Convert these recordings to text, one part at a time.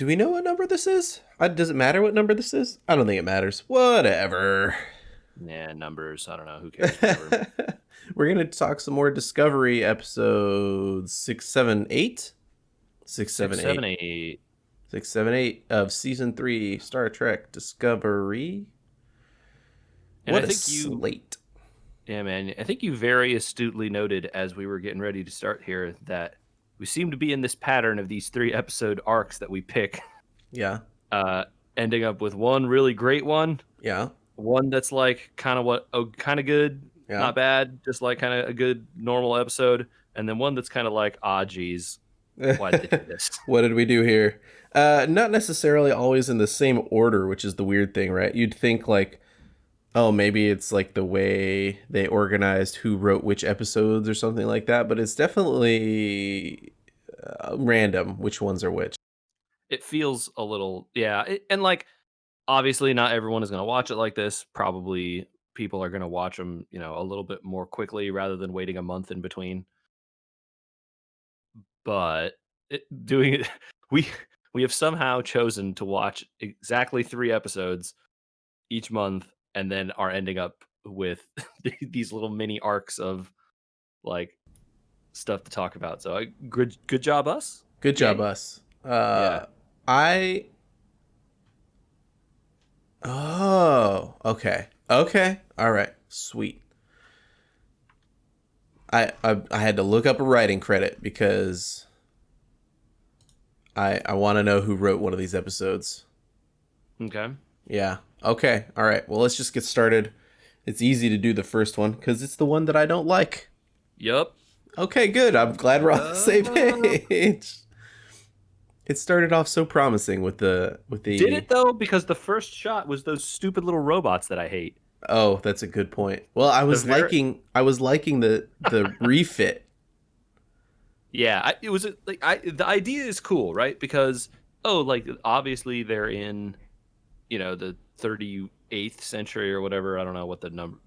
Do we know what number this is? Does it matter what number this is? I don't think it matters. Whatever. Nah, numbers. I don't know. Who cares? Whatever. We're going to talk some more Discovery episodes 6, 7, 8? 6, 7, 6, 7, 8. 8. 6, 7, 8 of Season 3 Star Trek Discovery. And What I a think you, slate. yeah, man, I think you very astutely noted as we were getting ready to start here that we seem to be in this pattern of these 3 episode arcs that we pick, Yeah. uh, ending up with one really great Yeah. one that's like kind of good, Yeah. not bad, just like kind of a good normal episode, and then one that's kind of like, geez, why did they do this? What did we do here? Not necessarily always in the same order, which is the weird thing, right? You'd think like, oh, maybe it's like the way they organized who wrote which episodes or something like that, but it's definitely random which ones are which. It feels a little, yeah, and like obviously not everyone is going to watch it like this. Probably people are going to watch them, a little bit more quickly rather than waiting a month in between. But doing it, we we have somehow chosen to watch exactly 3 episodes each month, and then are ending up with these little mini arcs of like stuff to talk about. So good job, us. Good job, Yay. us. Yeah. I. Oh, okay. Okay. All right. Sweet. I had to look up a writing credit because I want to know who wrote one of these episodes. Okay. Yeah. Okay. All right. Well, let's just get started. It's easy to do the first one because it's the one that I don't like. Yup. Okay, good. I'm glad we're on the same page. It started off so promising with the Did it though? Because the first shot was those stupid little robots that I hate. Oh, that's a good point. Well, I The was very liking the refit. Yeah, it was like the idea is cool, right? Because like obviously they're in, the 38th century or whatever. I don't know what the number,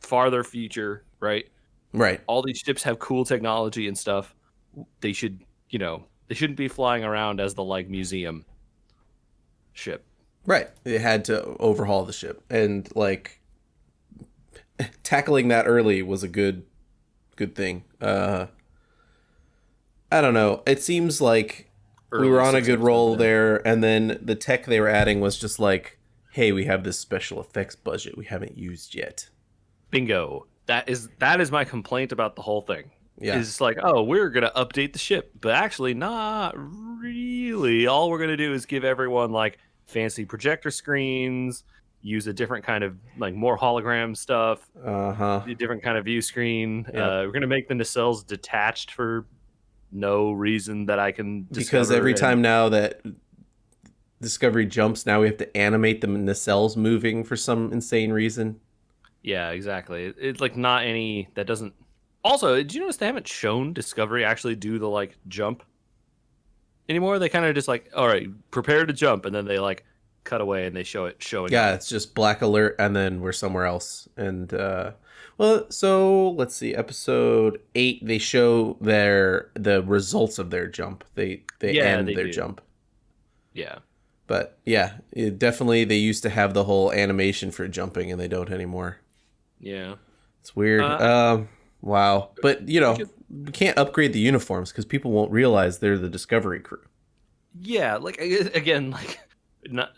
farther future, right? Right. All these ships have cool technology and stuff. They should, they shouldn't be flying around as the like museum ship. Right. They had to overhaul the ship and like tackling that early was a good thing. I don't know. It seems like we were Early on a six good roll episodes in. there, and then the tech they were adding was just like, hey, we have this special effects budget we haven't used yet. Bingo. That is my complaint about the whole thing. Yeah. Is like, oh, we're gonna update the ship, but actually, not really. All we're gonna do is give everyone like fancy projector screens, use a different kind of like more hologram stuff, Uh-huh. a different kind of view screen. Yep. We're gonna make the nacelles detached for no reason that I can Because discover. every And time now that Discovery jumps, now we have to animate them in the cells moving for some insane reason. yeah, exactly. It's like not any that doesn't. Also, did you notice they haven't shown Discovery actually do the like jump anymore? They kind of just like, all right, prepare to jump, and then they like cut away and they show it showing Yeah, up. it's just black alert and then we're somewhere else. And well, so let's see. Episode 8 they show the results of their jump. They Yeah, end they their do. jump. Yeah, But yeah, definitely they used to have the whole animation for jumping and they don't anymore. yeah. It's weird. I, Wow. But we could, we can't upgrade the uniforms cuz people won't realize they're the Discovery crew. yeah. Like again, like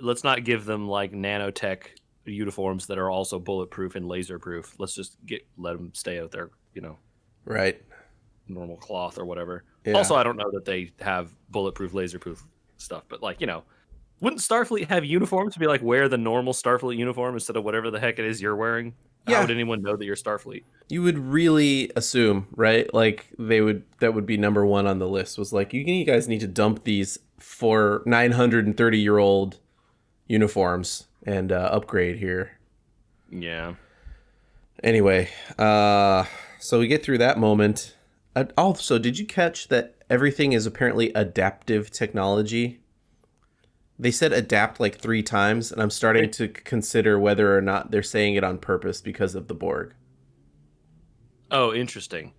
let's not give them like nanotech uniforms that are also bulletproof and laser proof. Let's just let them stay out there, Right. normal cloth or whatever. Yeah. Also, I don't know that they have bulletproof, laserproof stuff, but like, wouldn't Starfleet have uniforms to be like wear the normal Starfleet uniform instead of whatever the heck it is you're wearing? How Yeah. would anyone know that you're Starfleet? You would really assume, right? Like that would be number one on the list was like you guys need to dump these for 930-year-old uniforms and upgrade here. Yeah. Anyway, so we get through that moment. Also, did you catch that everything is apparently adaptive technology? They said adapt like 3 times, and I'm starting to consider whether or not they're saying it on purpose because of the Borg. Oh, interesting.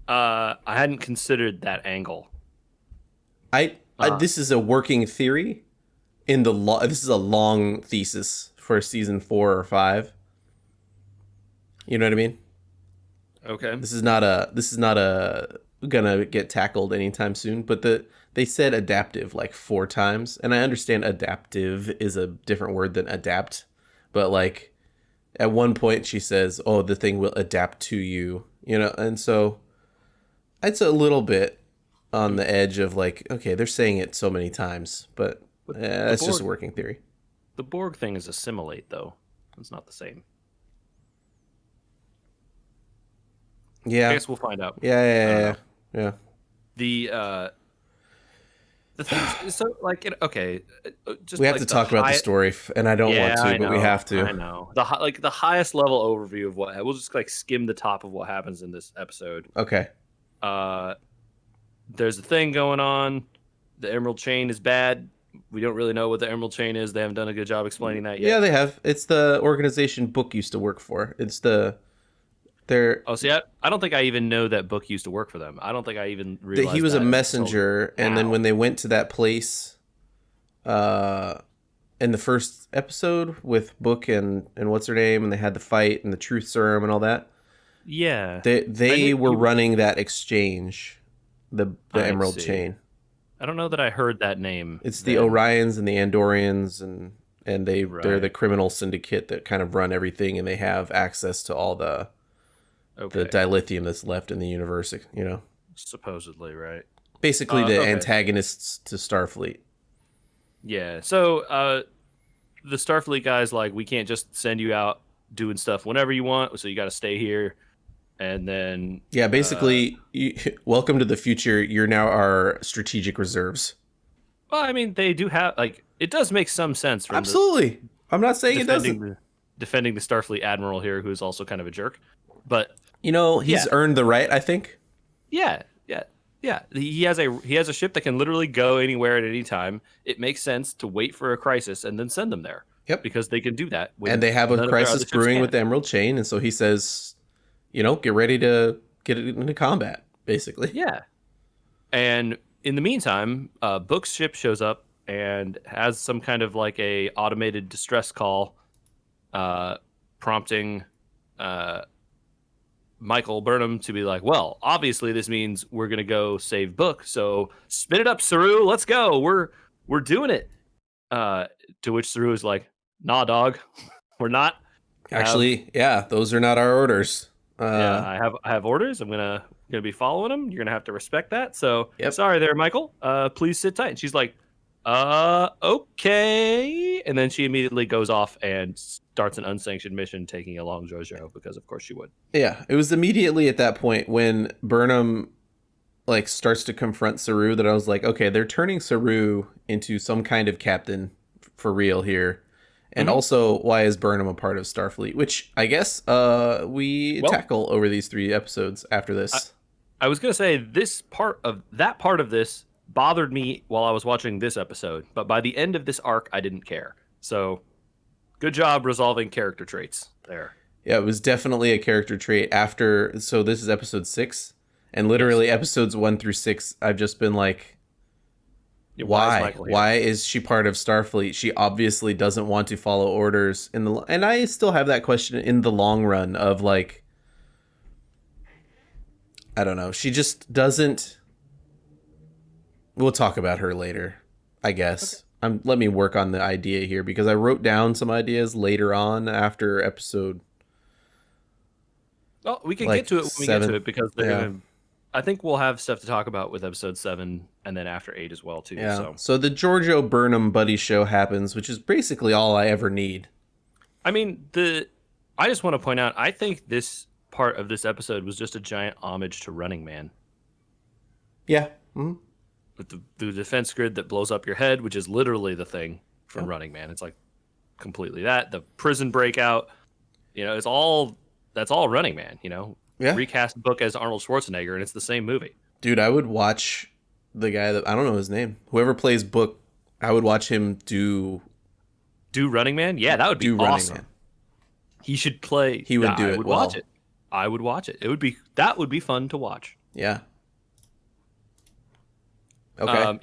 I hadn't considered that angle. I Uh, This is a working theory in the this is a long thesis for season 4 or 5. You know what I mean? okay. This is not a gonna get tackled anytime soon. But they said adaptive like 4 times, and I understand adaptive is a different word than adapt, but like at one point she says, "Oh, the thing will adapt to you," you know, and so it's a little bit on the edge of like, okay, they're saying it so many times, but But the that's just a Borg, working theory. the Borg thing is assimilate though. It's not the same. I Yeah, guess we'll find out. yeah, I yeah, don't yeah, know. yeah. The things so like okay, We just have to like the talk about the high. story, and I don't want Yeah, to, but we have to. I know. Like the highest level overview of what we'll just like skim the top of what happens in this episode. Okay. Uh, there's a thing going on. The Emerald Chain is bad. We don't really know what the Emerald Chain is. They haven't done a good job explaining that Yeah, yet. they have. It's the organization Book used to work for. It's they're Oh, see, I don't think I even know that Book used to work for them. I don't think I even he realized was a that until messenger, and then now. when they went to that place, uh, in the first episode with Book and what's her name, and they had the fight and the truth serum and all that, Yeah, I knew they were he was. running that exchange, the I Emerald see. Chain. I don't know that I heard that name It's the then. Orions and the Andorians, and they're the Right. criminal syndicate that kind of run everything, and they have access to all the Okay. dilithium that's left in the universe. You know, Supposedly, right. basically the Okay. antagonists to Starfleet. Yeah. So, the Starfleet guys like we can't just send you out doing stuff whenever you want, so you got to stay here. And then, Yeah, basically, welcome to the future. You're now our strategic reserves. well, I mean, they do have like it does make some sense from the Absolutely. I'm not saying it defending doesn't. the defending the Starfleet admiral here, who's also kind of a jerk. But You know, yeah, he's earned the right, I think. yeah, yeah, yeah. He has a ship that can literally go anywhere at any time. It makes sense to wait for a crisis and then send them there Yep. because they can do that And when they have a none of their crisis other ships brewing with can. the Emerald Chain, and so he says, get ready to get into combat, basically. Yeah, and in the meantime, Book's ship shows up and has some kind of like a automated distress call, prompting uh, Michael Burnham to be like, "Well, obviously this means we're gonna go save Book. So spin it up, Saru. Let's go. We're doing it." Uh, to which Saru is like, "Nah, dog, we're not. Have Actually, yeah, those are not our orders. Yeah, I have orders. I'm gonna be following them. You're gonna have to respect that. So Yep. sorry there, Michael. Please sit tight." And she's like, okay. And then she immediately goes off and starts an unsanctioned mission, taking along JoJo because of course she would. Yeah, it was immediately at that point when Burnham like starts to confront Saru that I was like, okay, they're turning Saru into some kind of captain for real here. And Mm-hmm. also, why is Burnham a part of Starfleet? Which I guess we Well, tackle over these 3 episodes after I, this. I was gonna say this part of this bothered me while I was watching this episode, but by the end of this arc, I didn't care. So good job resolving character traits there. Yeah, it was definitely a character trait after. So this is episode 6, and Yes. literally episodes 1 through 6, I've just been like, Yeah, why is why? Michael here? Why is she part of Starfleet? She obviously doesn't want to follow orders in the. And I still have that question in the long run of like, I don't know. She just doesn't. We'll talk about her later, I Okay. guess. Let me work on the idea here because I wrote down some ideas later on after episode Well, we can get like to it when we get to 7. it because they're Yeah. gonna. I think we'll have stuff to talk about with episode 7 and then after 8 as well too. Yeah. So So the Giorgio Burnham buddy show happens, which is basically all I ever need. I mean the. I just want to point out. I think this part of this episode was just a giant homage to Running Man Yeah. Mhm. with the defense grid that blows up your head, which is literally the thing from Yep. Running Man. It's like completely that the prison breakout. It's all that's all Running Man. Yeah. Recast Book as Arnold Schwarzenegger, and it's the same movie. Dude, I would watch the guy that I don't know his name. Whoever plays Book, I would watch him Do Running Man? Yeah, that would be do Running awesome. Man. He should play. He would Yeah, do I it would watch well. it. I would watch it. That would be fun to watch. Yeah. Okay.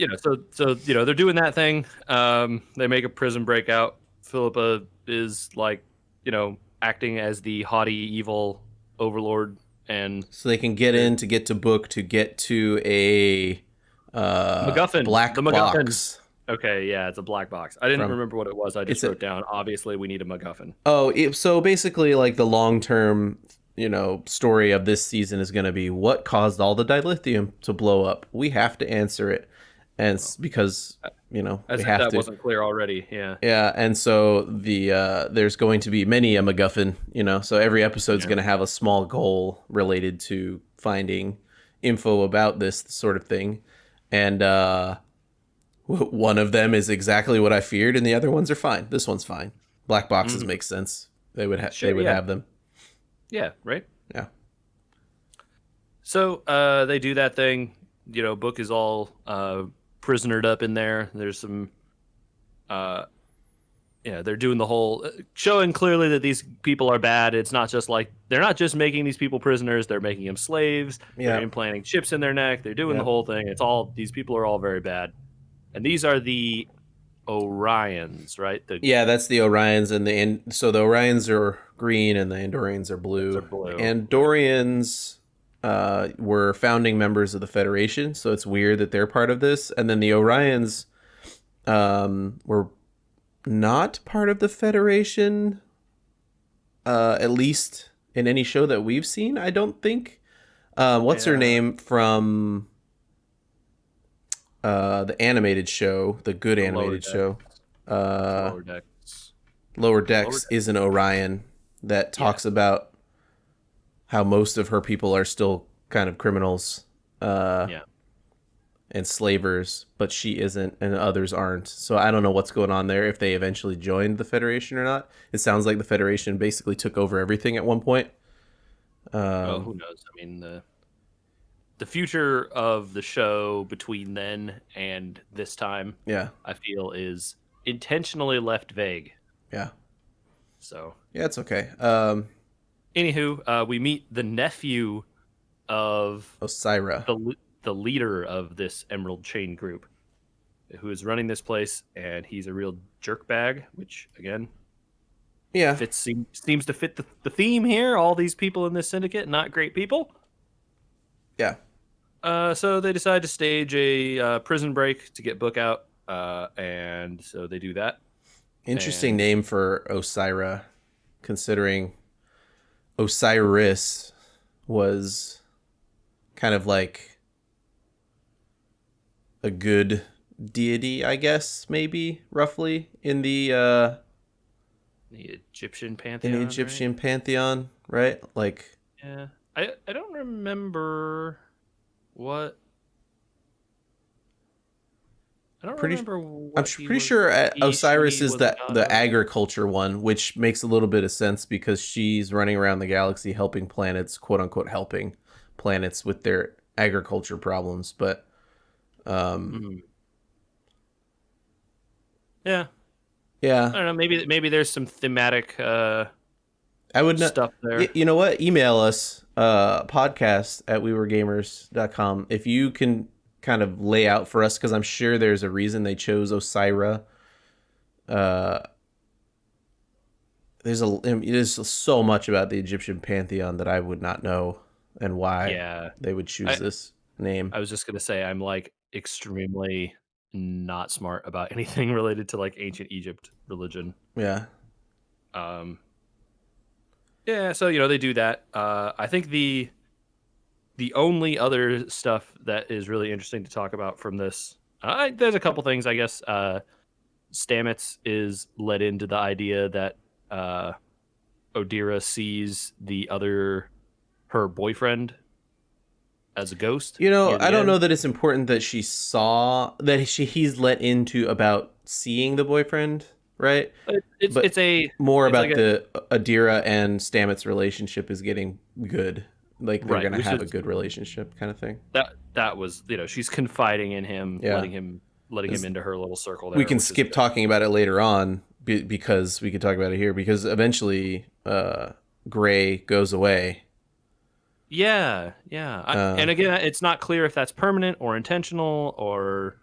They're doing that thing. They make a prison breakout. Philippa is like, acting as the haughty evil overlord, and So they can get the in to get to book to get to a The black MacGuffin. box Okay, yeah, it's a black box. I didn't from remember what it was. I it's just a wrote down. Obviously, we need a MacGuffin. so basically like the long term story of this season is going to be what caused all the dilithium to blow up. We have to answer it, and Well, because we as if have that to. wasn't clear already. Yeah. Yeah, and so there's going to be many a MacGuffin, so every episode's Yeah. going to have a small goal related to finding info about this sort of thing, and one of them is exactly what I feared, and the other ones are fine. This one's fine. Black boxes Mhm. make sense. They Sure. would Yeah. have them. Yeah. Right. Yeah. So they do that thing. Book is all prisonered up in there. There's some. Uh, they're doing the whole showing clearly that these people are bad. It's not just like they're not just making these people prisoners, they're making them slaves. They're Yeah. implanting chips in their neck. They're doing the Yeah. whole thing. It's all these people are all very bad. And these are the Orions, right? The Yeah, that's the Orions so the Orions are green and the Andorians are Those are blue. The blue, right? Andorians were founding members of the Federation, so it's weird that they're part of this. And then the Orions were not part of the Federation, at least in any show that we've seen. I don't think. What's her Yeah, name from the animated show, the good the lower animated decks, show? Uh, lower decks, Lower lower Decks decks. is an Orion that Yeah, talks about how most of her people are still kind of criminals yeah. and slavers, but she isn't and others aren't. So I don't know what's going on there if they eventually joined the Federation or not. It sounds like the Federation basically took over everything at one point. Well, Um, who knows? I mean, the future of the show between then and this time, yeah, I feel, is intentionally left vague. yeah, So, yeah. It's okay. anywho, we meet the nephew of Osira. the leader of this Emerald Chain group, who is running this place, and he's a real jerkbag, which again Yeah, seems to fit the theme here. All these people in this syndicate, not great people. yeah. So they decide to stage a prison break to get Book out, and so they do that. Interesting And name for Osira, considering Osiris was kind of like a good deity, I guess, maybe roughly the Egyptian in the pantheon, right? Egyptian pantheon, right? Like Yeah, I don't remember what I don't pretty remember I'm what he pretty was. sure He Osiris she is was a god the of. agriculture one, which makes a little bit of sense because she's running around the galaxy helping planets, quote unquote helping planets with their agriculture problems, but um Mhm. Yeah, I yeah, don't know. Maybe there's some thematic I would not. stuff there. You know what? Email us podcast at wewergamers.com if you can kind of lay out for us because I'm sure there's a reason they chose Osira. Uh, there's so much about the Egyptian pantheon that I would not know and why Yeah, they would choose I this name. I was just gonna say I'm like extremely not smart about anything related to like ancient Egypt religion. Yeah. Um, yeah, so they do that. I think the only other stuff that is really interesting to talk about from this, there's a couple things I guess. Stamets is led into the idea that uh, Odira sees her boyfriend as a ghost near I the don't know end. that it's important that she saw that he's let into about seeing the boyfriend, right? It's But it's a more it's like about a the Adira and Stamets relationship is getting good. Like they're right, gonna which have a is good relationship kind of thing. that was she's confiding in him, Yeah. letting him into her little circle We there, can which is skip good. talking about it later on because we could talk about it here because eventually Gray goes away. Yeah. Uh, And again, it's not clear if that's permanent or intentional or,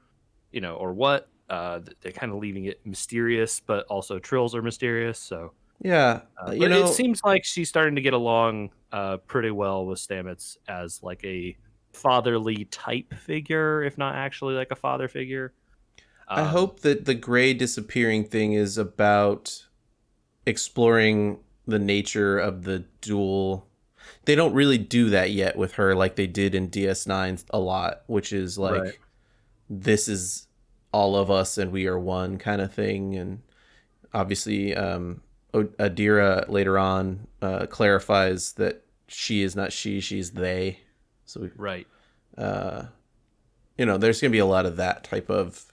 or what. They're kind of leaving it mysterious, but also Trills are mysterious. So, yeah, but it seems like she's starting to get along pretty well with Stamets as like a fatherly type figure, if not actually like a father figure. I Um, hope that the gray disappearing thing is about exploring the nature of the dual. They don't really do that yet with her like they did in DS9 a lot, which is right. like, this is all of us and we are one kind of thing. And obviously, Adira later on clarifies that she is not she, she's they. So, Right. uh, there's going to be a lot of that type of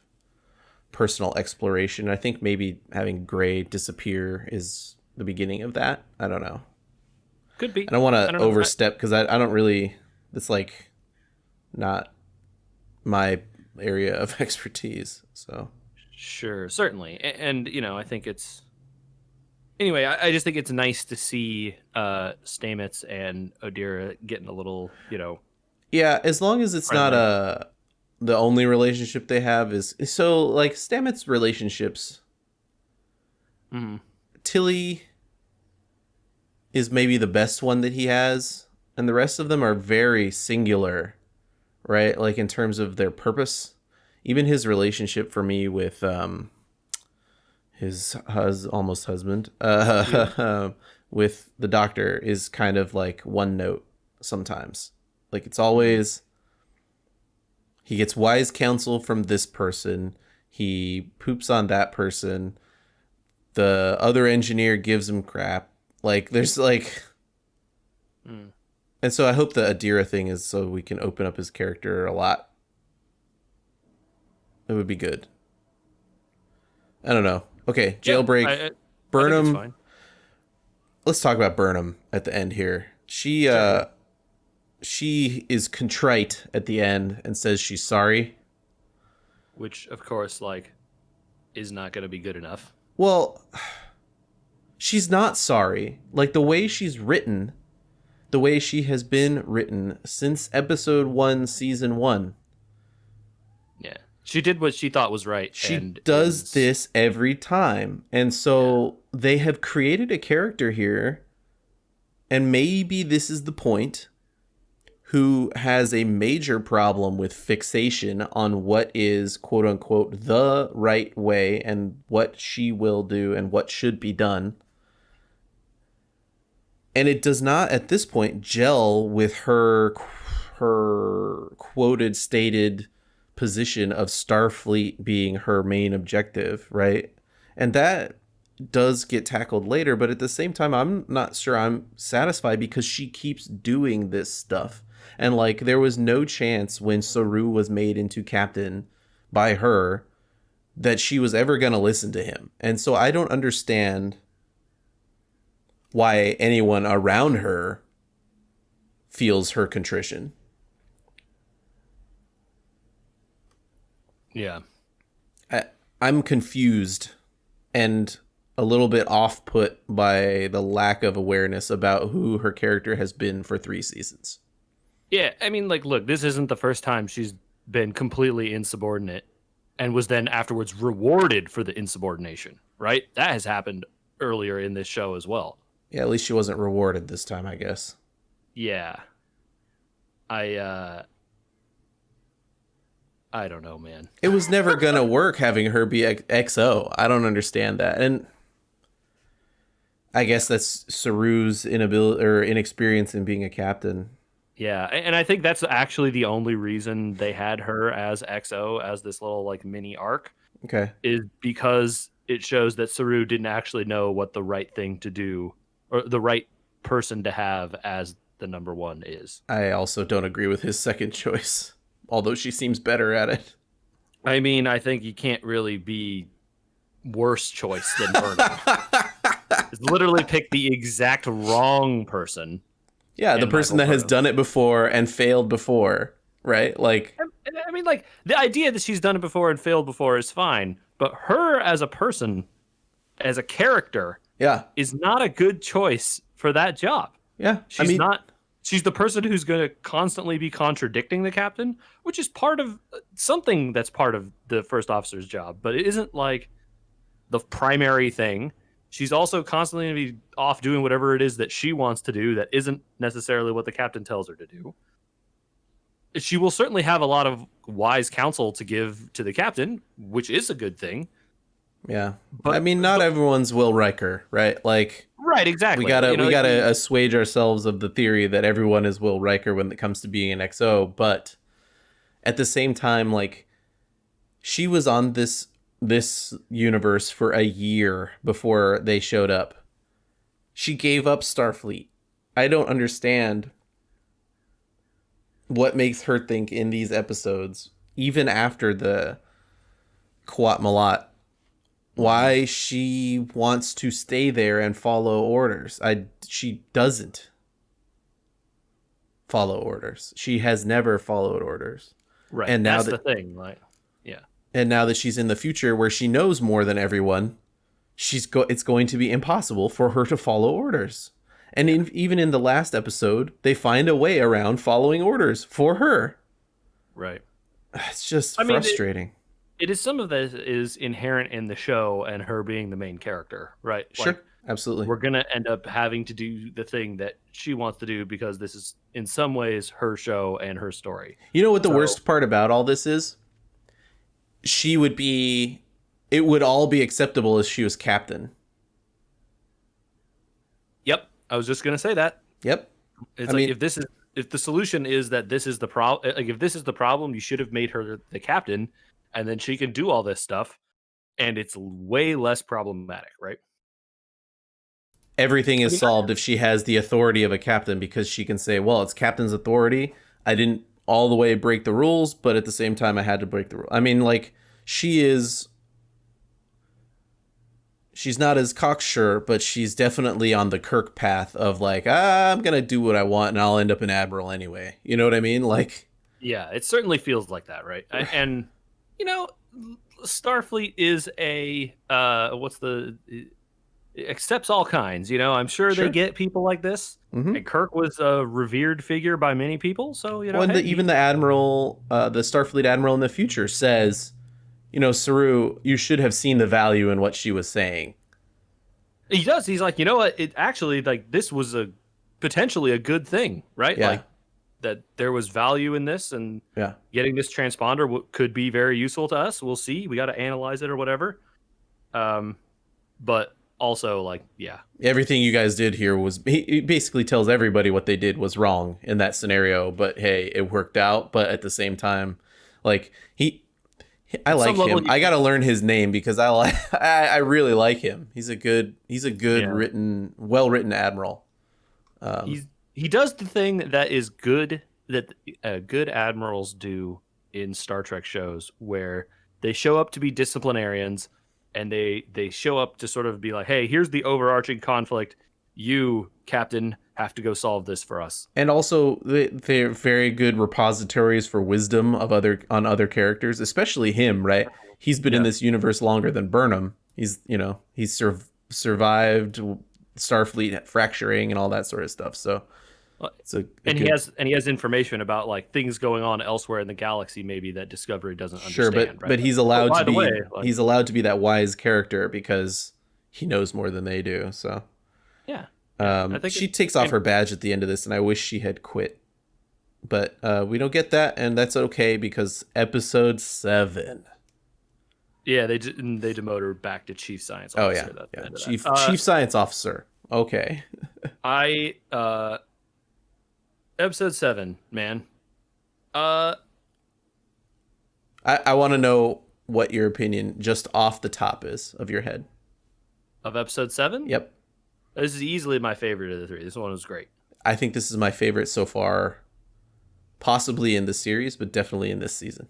personal exploration. I think maybe having Gray disappear is the beginning of that. I don't know. Could I be. don't want I to don't know. overstep because I don't really. It's like not my area of expertise. So Sure, certainly. And I think it's anyway, I just think it's nice to see Stamets and Odira getting a little, yeah, as long as it's not friendly. the only relationship they have is so like Stamets relationships. Hmm. Tilly is maybe the best one that he has, and the rest of them are very singular, right? Like in terms of their purpose. Even his relationship for me with his almost husband Yeah. with the doctor is kind of like one note sometimes. Like it's Hmm. always he gets wise counsel from this person, he poops on that person, the other engineer gives him crap. Like there's like, Mm. and so I hope the Adira thing is so we can open up his character a lot. It would be good. I don't know. Okay, Yeah, jailbreak. I think it's Burnham. fine. Let's talk about Burnham at the end here. Sure, yeah. She is contrite at the end and says she's sorry. Which of course, like, is not going to be good enough. Well, she's not sorry. Like the way she's written, the way she has been written since episode 1, season 1. Yeah, she did what she thought was right, She and does is this every time. And yeah. so they have created a character here, and maybe this is the point, who has a major problem with fixation on what is quote unquote the right way and what she will do and what should be done. And it does not at this point gel with her quoted stated position of Starfleet being her main objective, right? And that does get tackled later, but at the same time I'm not sure I'm satisfied because she keeps doing this stuff. And like there was no chance when Saru was made into captain by her that she was ever going to listen to him. And so I don't understand why anyone around her feels her contrition. Yeah. I, I'm confused and a little bit off put by the lack of awareness about who her character has been for 3 seasons. Yeah, I mean, like, look, this isn't the first time she's been completely insubordinate and was then afterwards rewarded for the insubordination, right? That has happened earlier in this show as well. Yeah, at least she wasn't rewarded this time, I guess. Yeah. I I don't know, man. It was never gonna work having her be XO. I don't understand that, and I guess that's Saru's inability or inexperience in being a captain. Yeah, and I think that's actually the only reason they had her as XO as this little like mini arc Okay, is because it shows that Saru didn't actually know what the right thing to do or the right person to have as the number one is. I also don't agree with his second choice, although she seems better at it. I mean, I think you can't really be worse choice than Burnham. It's literally picked the exact wrong person, Yeah, the in my person that book. has done it before and failed before, right? Like, I mean, like the idea that she's done it before and failed before is fine, but her as a person, as a character, yeah, is not a good choice for that job. yeah. I She's mean, not. She's the person who's going to constantly be contradicting the captain, which is part of something that's part of the first officer's job, but it isn't like the primary thing. She's also constantly going to be off doing whatever it is that she wants to do that isn't necessarily what the captain tells her to do. She will certainly have a lot of wise counsel to give to the captain, which is a good thing. Yeah. I But, mean, not everyone's Will Riker, right? Like, right, we exactly. gotta assuage ourselves of the theory that everyone is Will Riker when it comes to being an XO, but at the same time, like, she was on this universe for a year before they showed up. She gave up Starfleet. I don't understand what makes her think in these episodes, even after the Quat Malat, why she wants to stay there and follow orders. She doesn't follow orders. She has never followed orders. right. And now That's the that thing. Like, yeah. and now that she's in the future where she knows more than everyone, it's going to be impossible for her to follow orders. And even in the last episode, they find a way around following orders for her. Right. It's just I mean, frustrating. it is some of this is inherent in the show and her being the main character, right? Sure, Like, absolutely. we're gonna end up having to do the thing that she wants to do because this is in some ways her show and her story. You know what the So- worst part about all this is? It would all be acceptable if she was captain. Yep, I was just gonna say that. Yep. It's I like mean- if the solution is that this is the problem, like if this is the problem, you should have made her the captain, and then she can do all this stuff, and it's way less problematic, right? Everything is mean, solved if she has the authority of a captain, because she can say, well, it's captain's authority. I didn't all the way break the rules, but at the same time I had to break the rule. I mean, like, she's not as cocksure, but she's definitely on the Kirk path of like, I'm going to do what I want and I'll end up an admiral anyway. You know what I mean? Like, Yeah, it certainly feels like that, right? And you know, Starfleet is a it accepts all kinds. You know, I'm sure Sure. they get people like this. Mhm. And Kirk was a revered figure by many people, so you know, well, and hey, even the admiral, the Starfleet admiral in the future says, you know, Saru, you should have seen the value in what she was saying. he does. He's like, you know what? It actually like this was a potentially a good thing, right? Yeah. Like that there was value in this, and Yeah. getting this transponder could be very useful to us. We'll see. We got to analyze it or whatever. But also, like, yeah, Everything you guys did here was, he basically tells everybody what they did was wrong in that scenario, but hey, it worked out. But at the same time, like, I At like some level, him. I got to learn his name because I really like him. He's a good Yeah. well-written admiral. He does the thing that is good that good admirals do in Star Trek shows, where they show up to be disciplinarians, and they show up to sort of be like, hey, here's the overarching conflict. You, Captain, have to go solve this for us. And also, they're very good repositories for wisdom of other characters, especially him. Right? He's been in Yeah. this universe longer than Burnham. He's survived Starfleet fracturing and all that sort of stuff. So it's He has information about like things going on elsewhere in the galaxy, maybe that Discovery doesn't sure, understand. but right? he's allowed by to the be way, like, he's allowed to be that wise character because he knows more than they do. So yeah. I think she takes off her badge at the end of this, and I wish she had quit. But we don't get that, and that's okay because episode 7. Yeah, they demote her back to chief science Oh officer. yeah, That's the end of chief that. chief science officer. Okay. Episode 7, man. I want to know what your opinion, just off the top, is of your head. Of episode 7? Yep. This is easily my favorite of the 3. This one was great. I think this is my favorite so far, possibly in the series, but definitely in this season.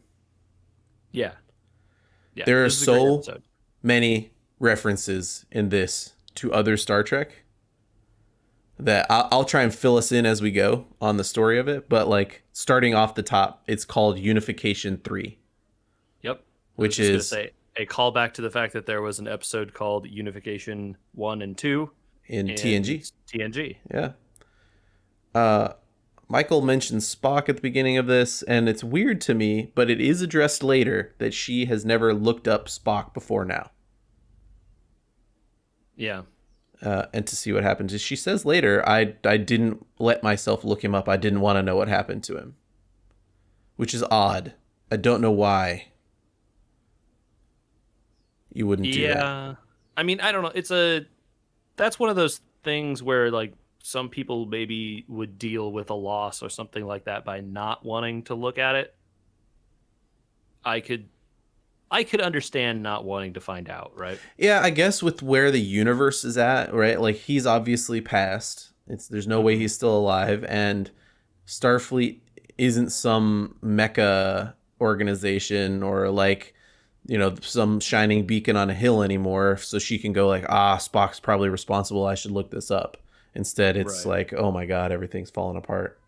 Yeah. There are this is a great so episode. many references in this to other Star Trek that I'll try and fill us in as we go on the story of it. But like, starting off the top, it's called Unification 3. Yep. Which I was is just gonna say a callback to the fact that there was an episode called Unification 1 and 2 in TNG. TNG. Yeah. Michael mentions Spock at the beginning of this, and it's weird to me, but it is addressed later that she has never looked up Spock before now. Yeah. And to see what happens. She says later, I didn't let myself look him up. I didn't want to know what happened to him. Which is odd. I don't know why you wouldn't do that. Yeah. I mean, I don't know. That's one of those things where like some people maybe would deal with a loss or something like that by not wanting to look at it. I could understand not wanting to find out, right? Yeah, I guess with where the universe is at, right? Like he's obviously passed. There's no way he's still alive, and Starfleet isn't some mecha organization or like, you know, some shining beacon on a hill anymore, so she can go like, Spock's probably responsible, I should look this up. Instead it's Right. like, oh my god, everything's falling apart.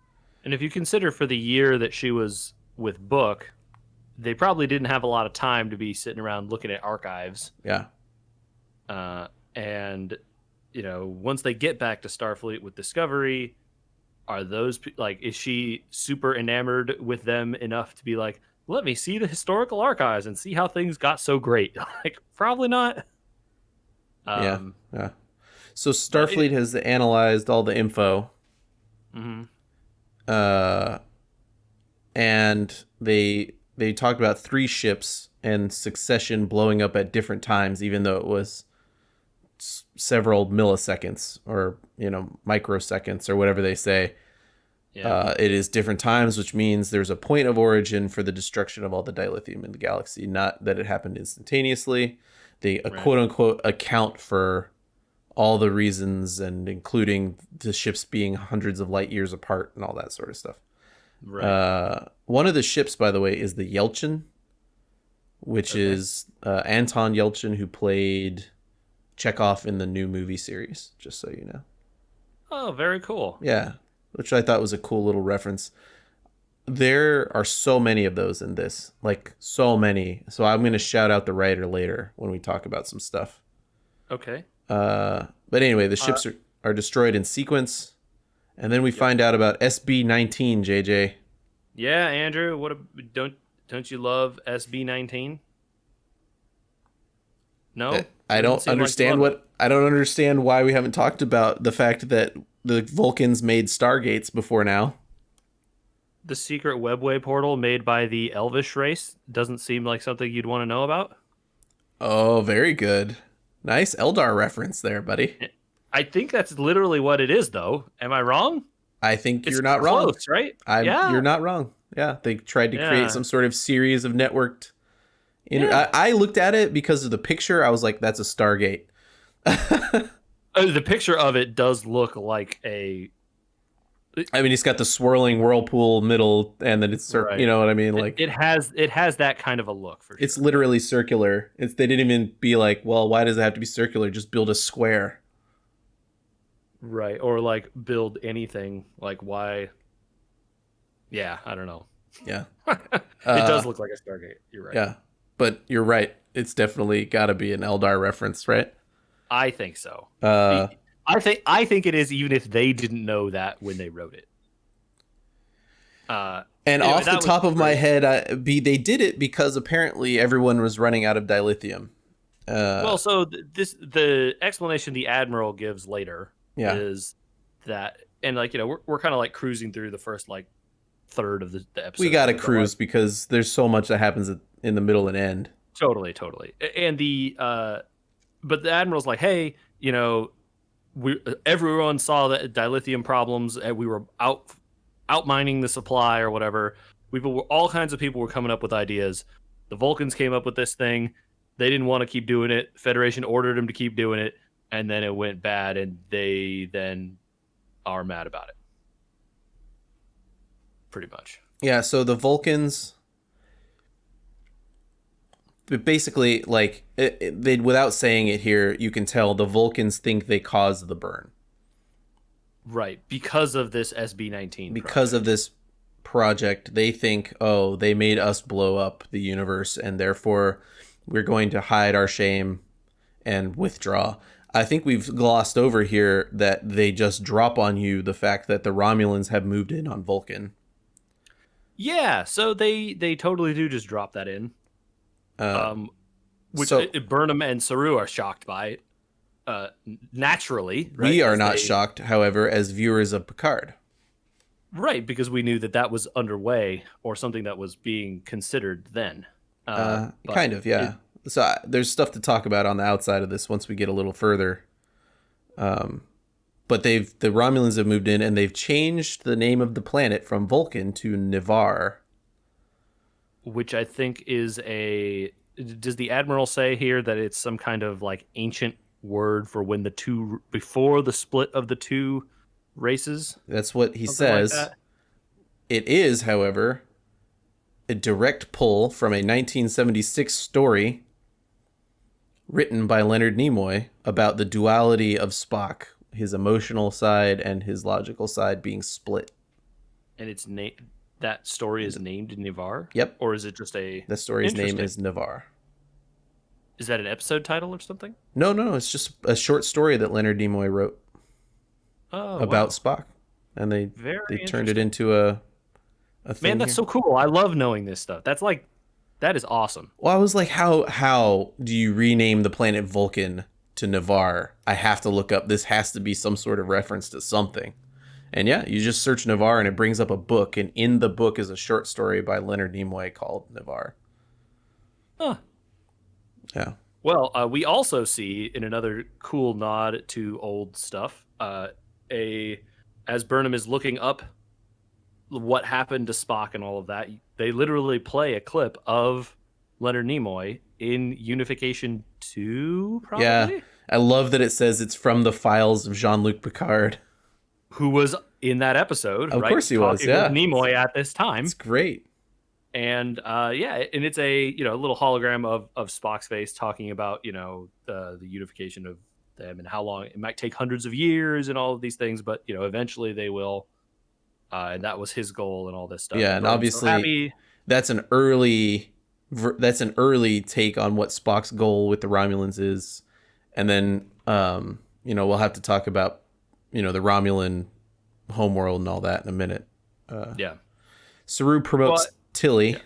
And if you consider for the year that she was with Book, they probably didn't have a lot of time to be sitting around looking at archives. Yeah. And you know, once they get back to Starfleet with Discovery, are those like, is she super enamored with them enough to be like, let me see the historical archives and see how things got so great? Like, probably not. Yeah. Yeah. So But Starfleet has analyzed all the info, mhm. uh, and they talked about 3 ships and succession blowing up at different times, even though it was several milliseconds or, you know, microseconds or whatever they say. Yeah. It is different times, which means there's a point of origin for the destruction of all the dilithium in the galaxy, not that it happened instantaneously. They Right. quote unquote account for all the reasons, and including the ships being hundreds of light years apart and all that sort of stuff. Right. One of the ships, by the way, is the Yelchin, which Okay. is Anton Yelchin, who played Chekhov in the new movie series, just so you know. Oh, very cool. Yeah, which I thought was a cool little reference. There are so many of those in this, like so many. So I'm going to shout out the writer later when we talk about some stuff. Okay. But anyway, the Uh, ships are destroyed in sequence. And then we yep. find out about SB-19, JJ. Yeah, Andrew. Don't you love SB-19? No, I doesn't don't seem like you understand love it. what I don't understand why we haven't talked about the fact that the Vulcans made Stargates before now. The secret webway portal made by the Elvish race doesn't seem like something you'd want to know about. Oh, very good. Nice Eldar reference there, buddy. I think that's literally what it is, though. Am I wrong? I think It's you're not wrong. close, right? You're Yeah, not wrong. Yeah, they tried to create yeah, some sort of series of networked. yeah. I looked at it because of the picture. I was like, that's a Stargate. The picture of it does look like a I mean, it's got the swirling whirlpool middle, and then it's you right. know what I mean? It, Like, it has it has that kind of a look for it's sure. literally circular. They didn't even be like, well, why does it have to be circular? Just build a square. Right, or like build anything. Like why? Yeah, I don't know. Yeah. It does Uh, look like a Stargate. You're right. yeah. But you're right. It's definitely got to be an Eldar reference, right? I think so. Uh, I think it is, even if they didn't know that when they wrote it. Uh, and anyway, off the that was top of my great. head, they did it because apparently everyone was running out of dilithium. Well, so the explanation the admiral gives later Yeah. is that, and like we're kind of like cruising through the first like third of the We episode got to here, but like cruise because there's so much that happens in the middle and end. totally, and but the admiral's like, hey, we everyone saw the dilithium problems and we were out mining the supply or whatever. All kinds of people were coming up with ideas. The Vulcans came up with this thing. They didn't want to keep doing it. The Federation ordered them to keep doing it, and then it went bad, and they then are mad about it. Pretty much. Yeah, so the Vulcans basically like they without saying it here, you can tell the Vulcans think they caused the burn Right, because of this SB-19 because of project. this project. They think, oh, they made us blow up the universe, and therefore we're going to hide our shame and withdraw. I think we've glossed over here that they just drop on you the fact that the Romulans have moved in on Vulcan. Yeah, so they totally do just drop that in. Uh, Which so Burnham and Saru are shocked by, naturally, right? we are As not they shocked, however, as viewers of Picard. right because we knew that that was underway or something that was being considered then. But Kind of, yeah. So there's stuff to talk about on the outside of this once we get a little further. But the Romulans have moved in and they've changed the name of the planet from Vulcan to Nivar. which I think is a. Does the admiral say here that it's some kind of like ancient word for when the two before the split of the two races, That's what he something like says. that? It is, however, a direct pull from a 1976 story written by Leonard Nimoy about the duality of Spock, his emotional side and his logical side being split. And it's that story is named Nivar? Yep. Or is it just a The story's name interesting? is Nivar. Is that an episode title or something? No, it's just a short story that Leonard Nimoy wrote Oh, about wow. Spock, and Very they turned it interesting. into a Man, thing that's here. so cool. I love knowing this stuff. That is awesome. Well, I was like, how do you rename the planet Vulcan to Nivar? I have to look up. This has to be some sort of reference to something. And yeah, you just search Nivar and it brings up a book, and in the book is a short story by Leonard Nimoy called Nivar. Huh. Yeah. Well, we also see in another cool nod to old stuff, as Burnham is looking up what happened to Spock and all of that, they literally play a clip of Leonard Nimoy in Unification 2, Yeah. probably, I love that it says it's from the files of Jean-Luc Picard. who was in that episode, Of course right? he was, Talking with yeah. Nimoy at this time. It's great. And yeah, and it's a little hologram of Spock's face talking about the unification of them and how long it might take, hundreds of years and all of these things, but eventually they will, and that was his goal and all this stuff. Yeah, And and Burnham's so obviously happy. that's an early take on what Spock's goal with the Romulans is, and then we'll have to talk about the Romulan homeworld and all that in a minute. Yeah. Saru promotes Well, Tilly.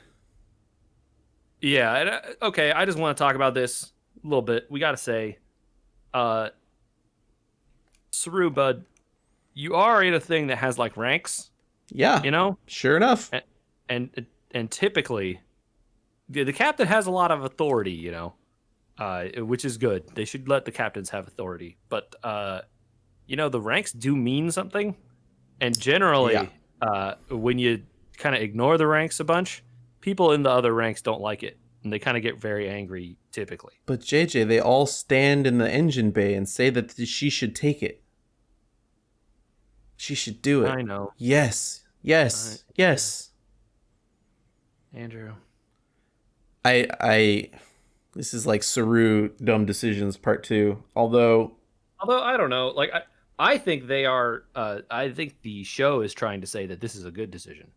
yeah. And, okay, I just want to talk about this a little bit. We got to say, Saru, bud, you are in a thing that has like ranks, Yeah, sure enough. and typically the captain has a lot of authority, which is good. They should let the captains have authority, but the ranks do mean something, and generally, when you kind of ignore the ranks a bunch, people in the other ranks don't like it, and they kind of get very angry typically. But JJ, they all stand in the engine bay and say that she should take it. She should do it. I know, Yes. Andrew. I this is like Saru dumb decisions part 2. Although I don't know, like I think they are. I think the show is trying to say that this is a good decision.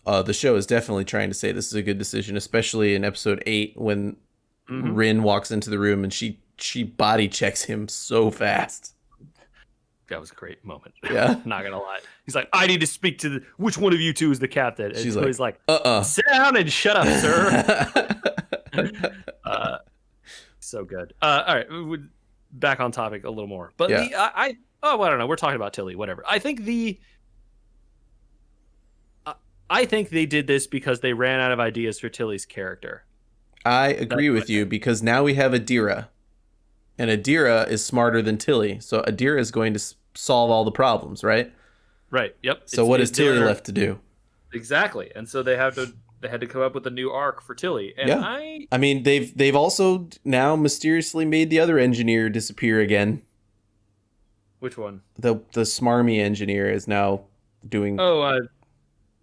the show is definitely trying to say this is a good decision, especially in episode 8 when Rin walks into the room and she body checks him so fast. That was a great moment. Yeah. Not gonna lie. He's like, I need to speak to which one of you two is the captain? And She's so he's like, uh-uh. sit down and shut up, sir. So good. All right, back on topic a little more. But Yeah. I don't know. We're talking about Tilly, whatever. I think I think they did this because they ran out of ideas for Tilly's character. I agree with you, because now we have Adira. And Adira is smarter than Tilly. So Adira is going to solve all the problems, right? Right. Yep. So what is Tilly left to do? Exactly. And so they had to come up with a new arc for Tilly. And yeah. I mean, they've also now mysteriously made the other engineer disappear again. Which one? The smarmy engineer is now doing.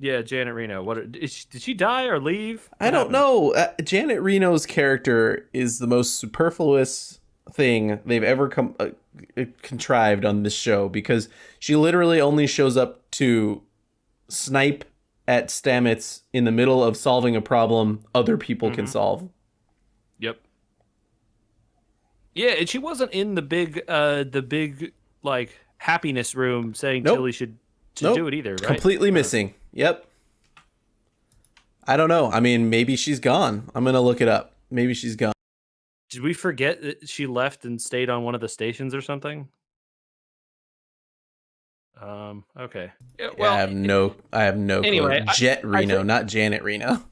Yeah, Janet Reno. Did she die or leave? I don't know. Janet Reno's character is the most superfluous thing they've ever contrived on this show, because she literally only shows up to snipe at Stamets in the middle of solving a problem other people can solve. Yep. Yeah, and she wasn't in the big like happiness room saying Tilly Nope. should do Nope. it either, right? Completely missing. Yep. I don't know. I mean, maybe she's gone. I'm gonna look it up. Maybe she's gone. Did we forget that she left and stayed on one of the stations or something? Okay. Yeah, Yeah, well, I have no clue. anyway, Jet I Reno, think not Janet Reno.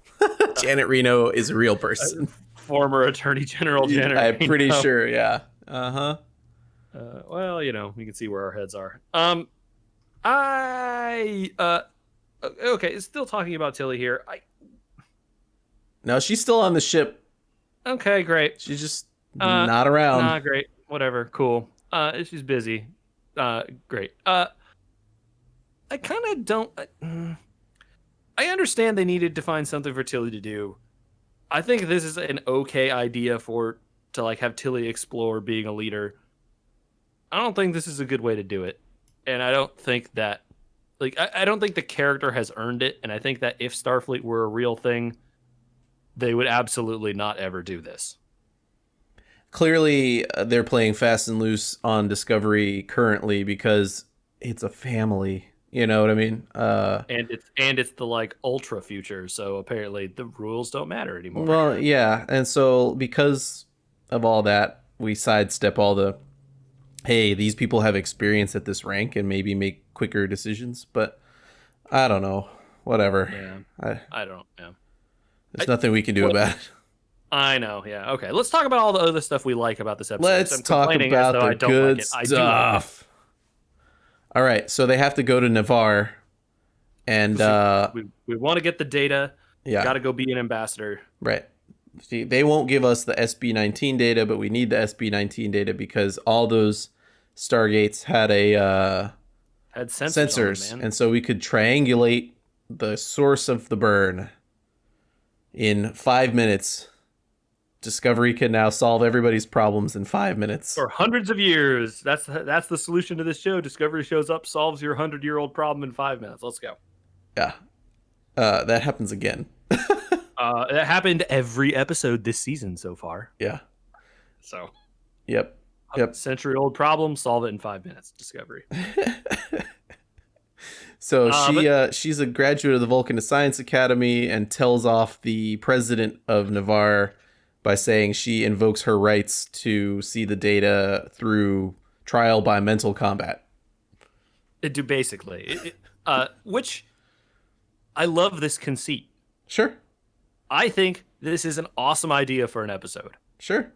Janet Reno is a real person. former Attorney General Janet I'm pretty Reno. sure. Yeah. Uh huh. Well, you can see where our heads are. I okay, still talking about Tilly here. No, she's still on the ship. Okay, great. She's just Uh, not around. nah, great. Whatever, cool. She's busy. Great. I kind of don't. I understand they needed to find something for Tilly to do. I think this is an okay idea to like have Tilly explore being a leader. I don't think this is a good way to do it, and I don't think that I don't think the character has earned it. And I think that if Starfleet were a real thing, they would absolutely not ever do this. Clearly, they're playing fast and loose on Discovery currently because it's a family. You know what I mean? And it's the like ultra future, so apparently the rules don't matter anymore. Well, yeah, and so because of all that, we sidestep all the hey, these people have experience at this rank and maybe make quicker decisions. But I don't know. Whatever. Yeah, I, I don't know. there's nothing we can do What about it. I know, yeah. Okay, let's talk about all the other stuff we like about this episode. 'Cause Let's I'm talk complaining as about though the I don't like good it. I do like it. stuff. All right, so they have to go to Navarre, and We want to get the data. Got yeah, to go be an ambassador. right. See, they won't give us the SB19 data, but we need the SB19 data because all those Stargates had a Had sensors on sensors, them, man. and so we could triangulate the source of the burn in 5 minutes. Discovery can now solve everybody's problems in 5 minutes. For hundreds of years, that's the solution to this show. Discovery shows up, solves your 100-year-old problem in 5 minutes. Let's go. Yeah, that happens again. That happened every episode this season so far. Yeah. So, Yep. Yep. century-old problem, solve it in 5 minutes. Discovery. So But she's a graduate of the Vulcan Science Academy and tells off the president of Navarre by saying she invokes her rights to see the data through trial by mental combat. it do basically, which I love this conceit. Sure. I think this is an awesome idea for an episode. Sure.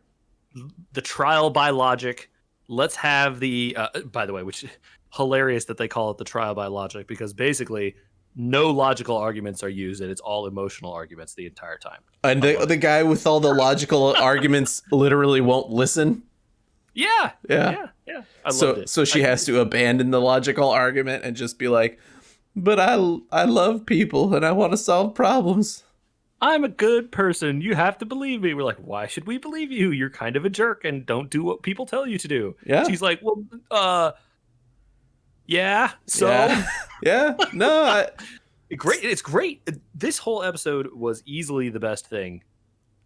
The trial by logic. Let's have the by the way, which hilarious that they call it the trial by logic, because basically no logical arguments are used and it's all emotional arguments the entire time. And the guy with all the logical arguments literally won't listen. Yeah. Yeah. I loved it. So she has to abandon the logical argument and just be like, "But I love people and I want to solve problems." I'm a good person. You have to believe me. We're like, why should we believe you? You're kind of a jerk and don't do what people tell you to do. Yeah. She's like, well, yeah. So Yeah. Yeah. No, great. It's great. This whole episode was easily the best thing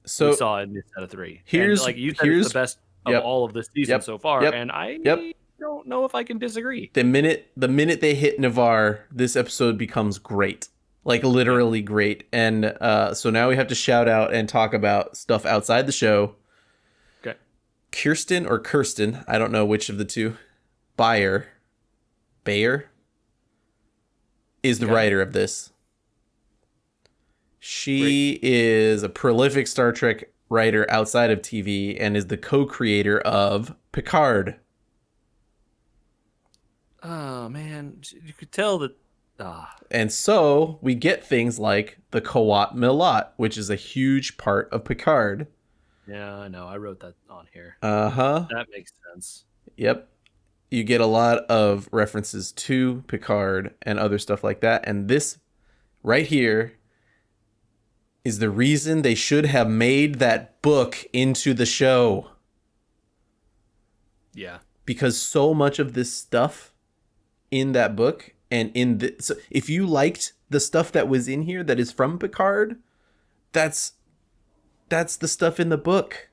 so we saw in this set of three. here's- and like you said, here's- it's the best of yep. all of this season Yep. so far. Yep. And I Yep. don't know if I can disagree. the minute they hit Navarre, this episode becomes great. Like literally great. And so now we have to shout out and talk about stuff outside the show. Okay. Kirsten, I don't know which of the two. Bayer is the Okay. writer of this. She is a prolific Star Trek writer outside of TV and is the co-creator of Picard. Oh man, you could tell that. And so we get things like the Kawat Milat, which is a huge part of Picard. Yeah, I know. I wrote that on here. Uh-huh. That makes sense. Yep. You get a lot of references to Picard and other stuff like that. And this right here is the reason they should have made that book into the show. Yeah. Because so much of this stuff in that book and in the, so if you liked the stuff that was in here that is from Picard, that's the stuff in the book.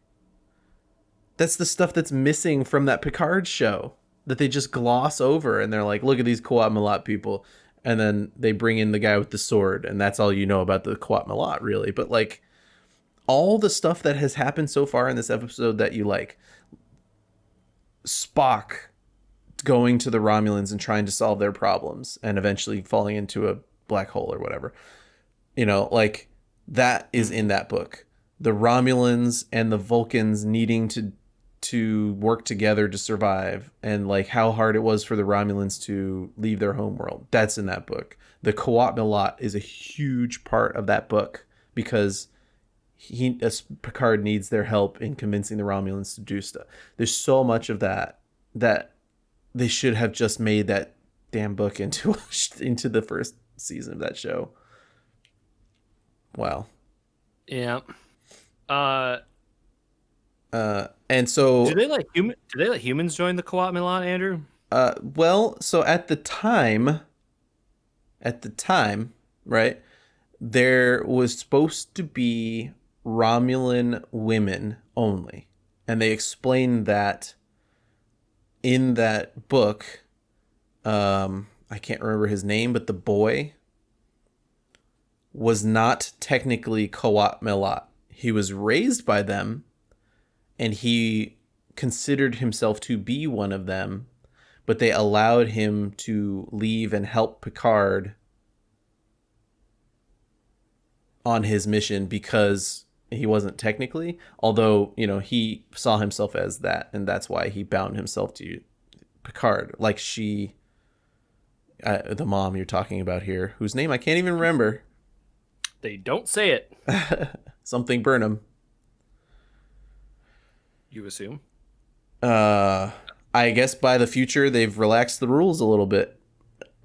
That's the stuff that's missing from that Picard show that they just gloss over, and they're like, look at these Quat Malat people, and then they bring in the guy with the sword, and that's all you know about the Quat Malat, really. But like all the stuff that has happened so far in this episode that you like, Spock going to the Romulans and trying to solve their problems and eventually falling into a black hole or whatever. You know, like that is in that book. The Romulans and the Vulcans needing to work together to survive, and like how hard it was for the Romulans to leave their homeworld. That's in that book. The Qowat Milat is a huge part of that book because Picard needs their help in convincing the Romulans to do stuff. There's so much of that they should have just made that damn book into the first season of that show. Wow. Yeah. And so Do they let humans join the Qowat Milat, Andrew? well, so at the time, right, there was supposed to be Romulan women only. And they explained that in that book. I can't remember his name, but the boy was not technically Qowat Milat. He was raised by them, and he considered himself to be one of them, but they allowed him to leave and help Picard on his mission because he wasn't technically, although, you know, he saw himself as that, and that's why he bound himself to Picard. Like the mom you're talking about here, whose name I can't even remember. They don't say it. Something Burnham. You assume? I guess by the future they've relaxed the rules a little bit.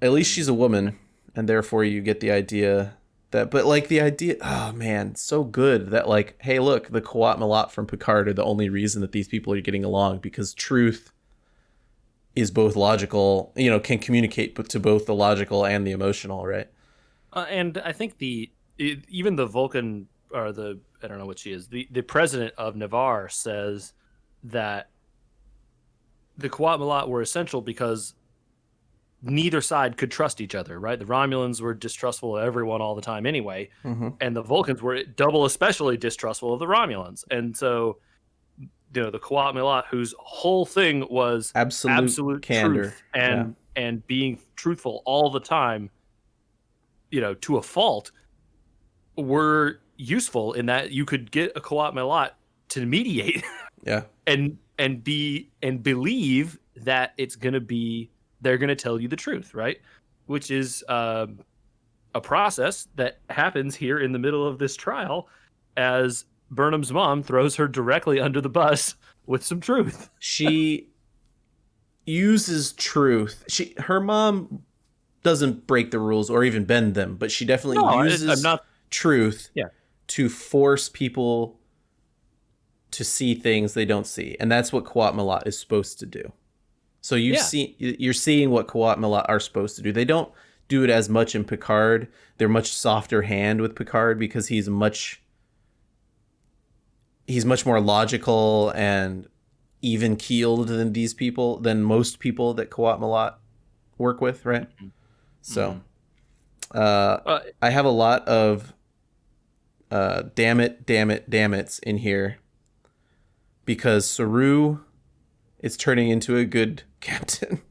At least she's a woman, and therefore you get the idea that. But like the idea, oh man, so good that like, hey, look, the Qowat Milat from Picard are the only reason that these people are getting along, because truth is both logical, you know, can communicate to both the logical and the emotional, right? And I think even the Vulcan, or I don't know what she is, the president of Navarre says that the Qowat Milat were essential because neither side could trust each other, right? The Romulans were distrustful of everyone all the time anyway, and the Vulcans were especially distrustful of the Romulans. And so, you know, the Qowat Milat, whose whole thing was absolute candor, truth and being truthful all the time, you know, to a fault, were useful in that you could get a Qowat Milat to mediate, and believe that they're gonna tell you the truth, right? Which is a process that happens here in the middle of this trial, as Burnham's mom throws her directly under the bus with some truth. She uses truth. Her mom doesn't break the rules or even bend them, but she definitely uses truth to force people to see things they don't see, and that's what Qowat Milat is supposed to do. So you're seeing what Qowat Milat are supposed to do. They don't do it as much in Picard. They're much softer hand with Picard because he's much more logical and even keeled than most people that Qowat Milat work with, right? Mm-hmm. So I have a lot of damn it's in here because Saru is turning into a good captain.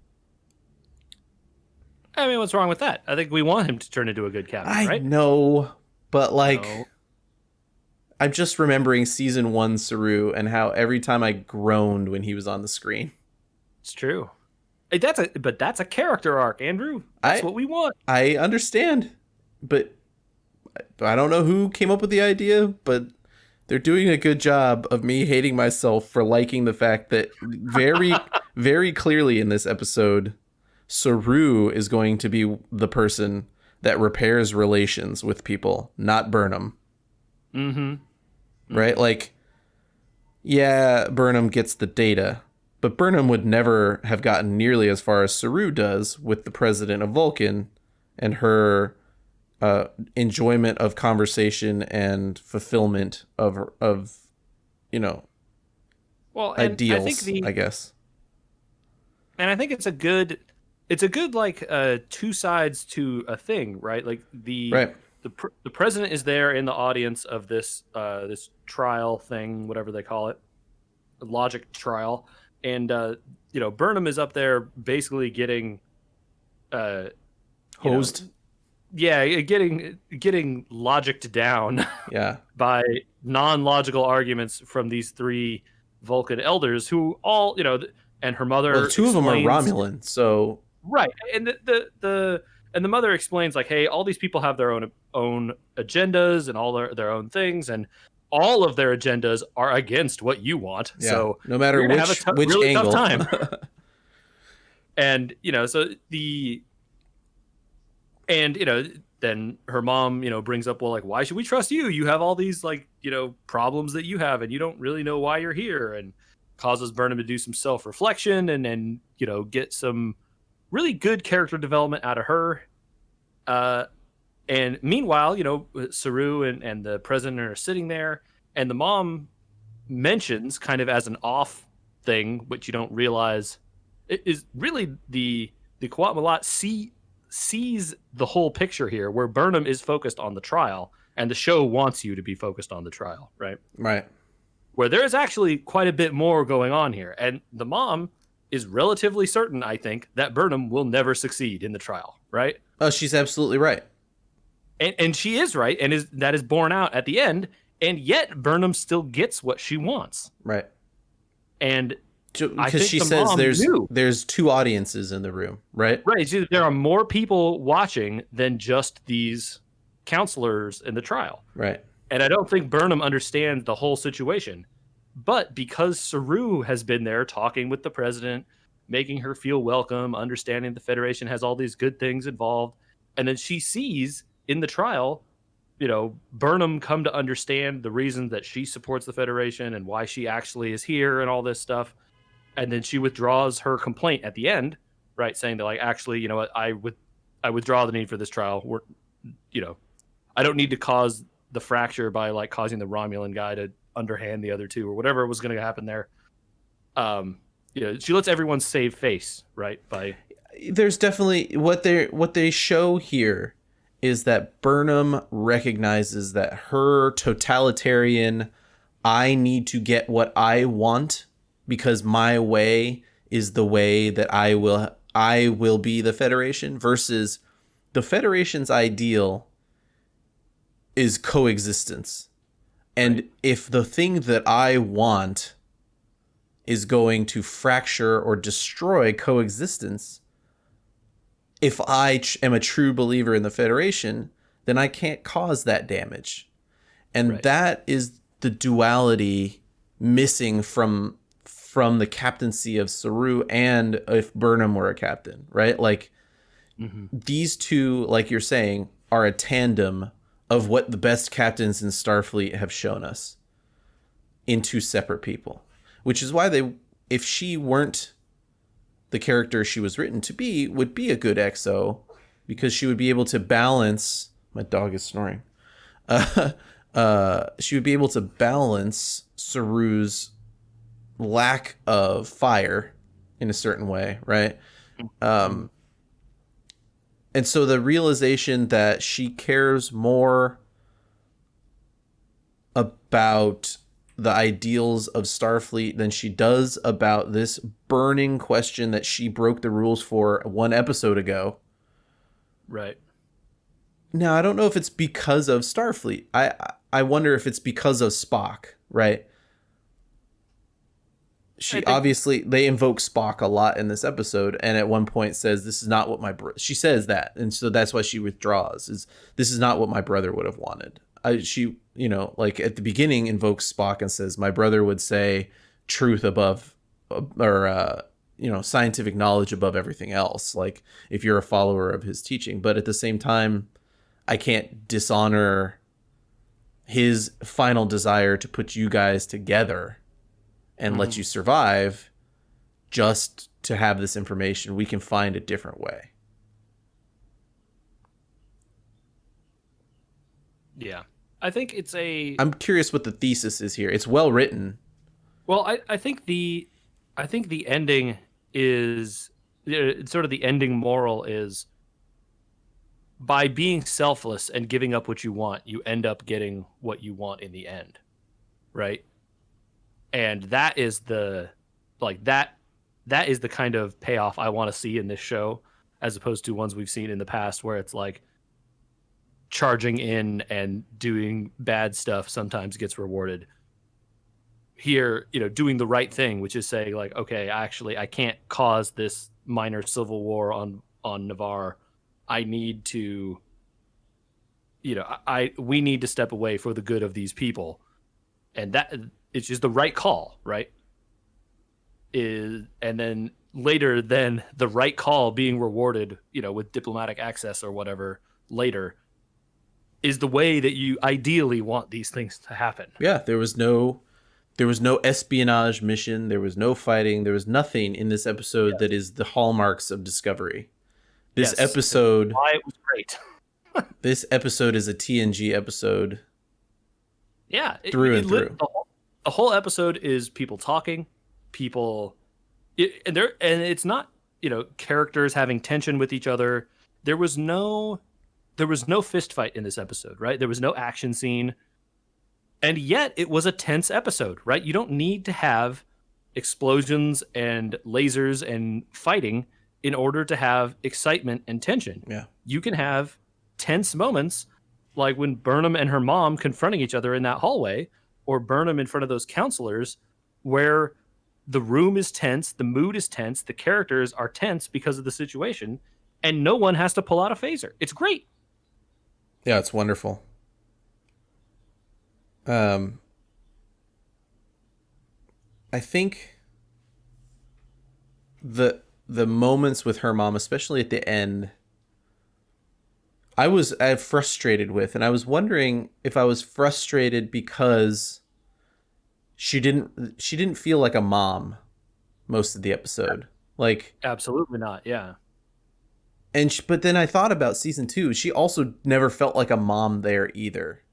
I mean, what's wrong with that? I think we want him to turn into a good captain, right? I know, but like, no. I'm just remembering season 1 Saru and how every time I groaned when he was on the screen. It's true. But that's a character arc, Andrew. That's what we want. I understand, but I don't know who came up with the idea, but they're doing a good job of me hating myself for liking the fact that very, very clearly in this episode, Saru is going to be the person that repairs relations with people, not Burnham. Right? Like, yeah, Burnham gets the data, but Burnham would never have gotten nearly as far as Saru does with the president of Vulcan and her enjoyment of conversation and fulfillment of you know. Well, ideals, I guess. and I think it's a good like two sides to a thing, right? Like Right. the president is there in the audience of this this trial thing, whatever they call it, logic trial, and you know, Burnham is up there basically getting uh you know, Hosed. yeah, getting logicked down Yeah. by non-logical arguments from these three Vulcan elders who all, you know, and her Well, mother two of them are explains. Romulan, so Right, and the mother explains like, hey, all these people have their own agendas and all their own things, and all of their agendas are against what you want. yeah. So No matter you're gonna have a which really tough angle. time. And you know, so the and you know, then her mom, you know, brings up, well, like, why should we trust you? You have all these like, you know, problems that you have, and you don't really know why you're here, and causes Burnham to do some self reflection and you know, get some really good character development out of her. Uh, and meanwhile, you know, Saru and the president are sitting there, and the mom mentions, kind of as an off thing, which you don't realize is really the Quat Malat sees the whole picture here, where Burnham is focused on the trial, and the show wants you to be focused on the trial, right? Right. Where there is actually quite a bit more going on here, and the mom is relatively certain, I think, that Burnham will never succeed in the trial, right? Oh, she's absolutely right. And she is right, and that is borne out at the end, and yet Burnham still gets what she wants. Right. And I Because think she the says mom knew. there's two audiences in the room, right? Right. There are more people watching than just these counselors in the trial. Right. And I don't think Burnham understands the whole situation. But because Saru has been there talking with the president, making her feel welcome, understanding the Federation has all these good things involved, and then she sees in the trial, you know, Burnham come to understand the reason that she supports the Federation and why she actually is here and all this stuff. And then she withdraws her complaint at the end, right, saying that, like, actually, you know what, I withdraw the need for this trial. We're, you know, I don't need to cause the fracture by like causing the Romulan guy to underhand the other two or whatever was going to happen there. You know, she lets everyone save face, right? By There's definitely what they show here is that Burnham recognizes that her totalitarian, I need to get what I want because my way is the way that I will be the Federation, versus the Federation's ideal is coexistence. And right. if the thing that I want is going to fracture or destroy coexistence, if I am a true believer in the Federation, then I can't cause that damage. And Right. that is the duality missing from the captaincy of Saru, and if Burnham were a captain, right? Like, these two, like you're saying, are a tandem of what the best captains in Starfleet have shown us in two separate people. Which is why if she weren't the character she was written to be, would be a good XO, because she would be able to balance. My dog is snoring. She would be able to balance Saru's lack of fire in a certain way, right? And so the realization that she cares more about the ideals of Starfleet than she does about this burning question that she broke the rules for one episode ago. Right. Now, I don't know if it's because of Starfleet. I wonder if it's because of Spock, right? Obviously, they invoke Spock a lot in this episode, and at one point says, "This is not what she says that," and so that's why she withdraws. This is not what my brother would have wanted. She, you know, like at the beginning, invokes Spock and says, "My brother would say truth above, or you know, scientific knowledge above everything else. Like if you're a follower of his teaching." But at the same time, I can't dishonor his final desire to put you guys together and let you survive just to have this information. We can find a different way. Yeah. I think it's I'm curious what the thesis is here. It's well written. Well, I think the ending is sort of the ending moral is by being selfless and giving up what you want, you end up getting what you want in the end, right? And that is the like that is the kind of payoff I want to see in this show, as opposed to ones we've seen in the past where it's like charging in and doing bad stuff sometimes gets rewarded. Here, doing the right thing, which is saying like, okay, actually I can't cause this minor civil war on Navarre. I need to, I we need to step away for the good of these people, and that it's just the right call, right? Is and then later, then the right call being rewarded, with diplomatic access or whatever later, is the way that you ideally want these things to happen. Yeah, there was no espionage mission, there was no fighting, there was nothing in this episode Yes. that is the hallmarks of Discovery. This Yes. episode Why it was great. this episode is a TNG episode Yeah, through and through. the whole episode is people talking, people, and it's not characters having tension with each other. There was no fist fight in this episode, right? There was no action scene, and yet it was a tense episode, right? You don't need to have explosions and lasers and fighting in order to have excitement and tension. Yeah. You can have tense moments like when Burnham and her mom confronting each other in that hallway, or Burnham in front of those counselors, where the room is tense, the mood is tense, the characters are tense because of the situation, and no one has to pull out a phaser. It's great. Yeah, it's wonderful. Um I think the moments with her mom, especially at the end, I was frustrated with, and I was wondering if I was frustrated because she didn't feel like a mom most of the episode. Like, Absolutely not. Yeah. but then I thought about season 2, she also never felt like a mom there either.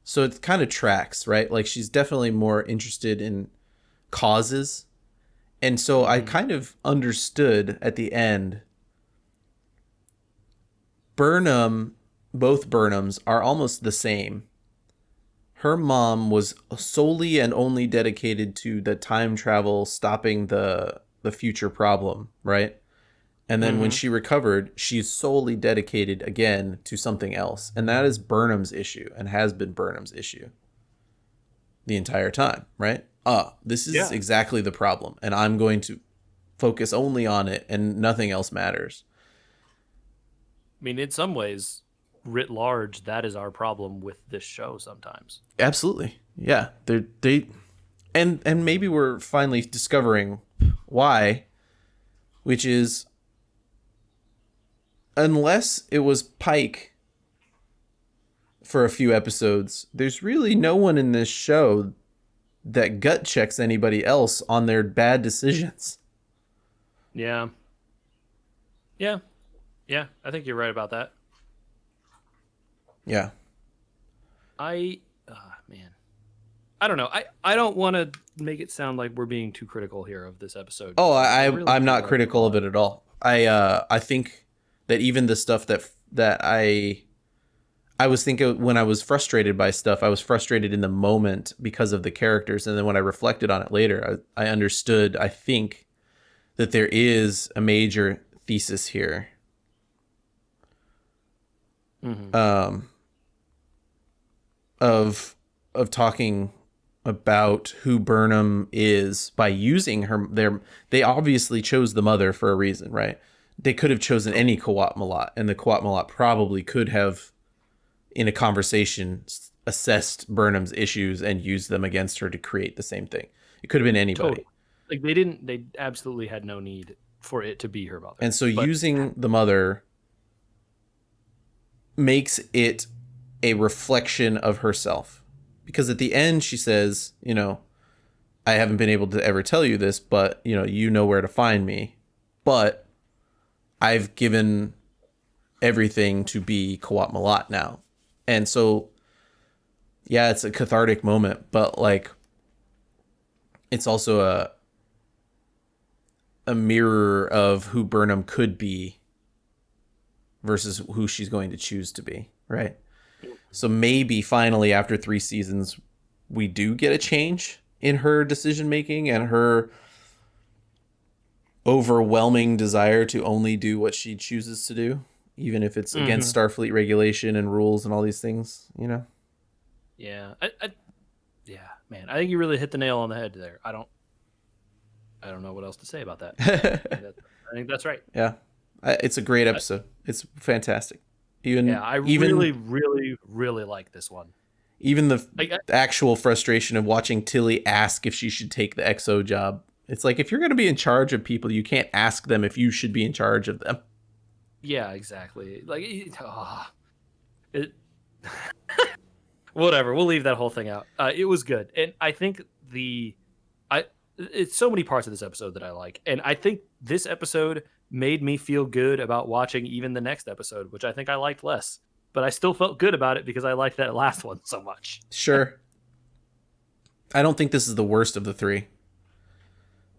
So it kind of tracks, right? Like, she's definitely more interested in causes. And so I kind of understood at the end. Burnham, both Burnhams are almost the same. Her mom was solely and only dedicated to the time travel, stopping the future problem, right? And then when she recovered, she's solely dedicated again to something else. And that is Burnham's issue, and has been Burnham's issue the entire time, right? This is Yeah. exactly the problem, and I'm going to focus only on it, and nothing else matters. I mean, in some ways, writ large, that is our problem with this show sometimes. Absolutely. Yeah. And maybe we're finally discovering why, which is, unless it was Pike for a few episodes, there's really no one in this show that gut checks anybody else on their bad decisions. Yeah. Yeah. Yeah. I think you're right about that. Yeah. Man. I don't know. I don't want to make it sound like we're being too critical here of this episode. Oh, really I'm not feel critical of it at all. I think that even the stuff that I was thinking when I was frustrated by stuff, I was frustrated in the moment because of the characters, and then when I reflected on it later, I understood. I think that there is a major thesis here. Of talking about who Burnham is by using they obviously chose the mother for a reason, right? They could have chosen any Kawat Malat, and the Kawat Malat probably could have, in a conversation, assessed Burnham's issues and used them against her to create the same thing. It could have been anybody. Totally. Like they absolutely had no need for it to be her mother. And so using the mother makes it a reflection of herself. Because at the end she says, I haven't been able to ever tell you this, but you know where to find me. But I've given everything to be Kawat Malat now. And so, yeah, it's a cathartic moment, but like, it's also a mirror of who Burnham could be versus who she's going to choose to be, right? So maybe finally after 3 seasons we do get a change in her decision making and her overwhelming desire to only do what she chooses to do, even if it's against Starfleet regulation and rules and all these things, you know? Yeah. Yeah, man. I think you really hit the nail on the head there. I don't know what else to say about that. I think that's right. Yeah. It's a great episode. It's fantastic. I really, really, really like this one. Even the actual frustration of watching Tilly ask if she should take the XO job. It's like, if you're going to be in charge of people, you can't ask them if you should be in charge of them. Yeah, exactly. Like, whatever. We'll leave that whole thing out. It was good, and I think it's so many parts of this episode that I like, and I think this episode made me feel good about watching even the next episode, which I think I liked less. But I still felt good about it because I liked that last one so much. Sure. I don't think this is the worst of the 3.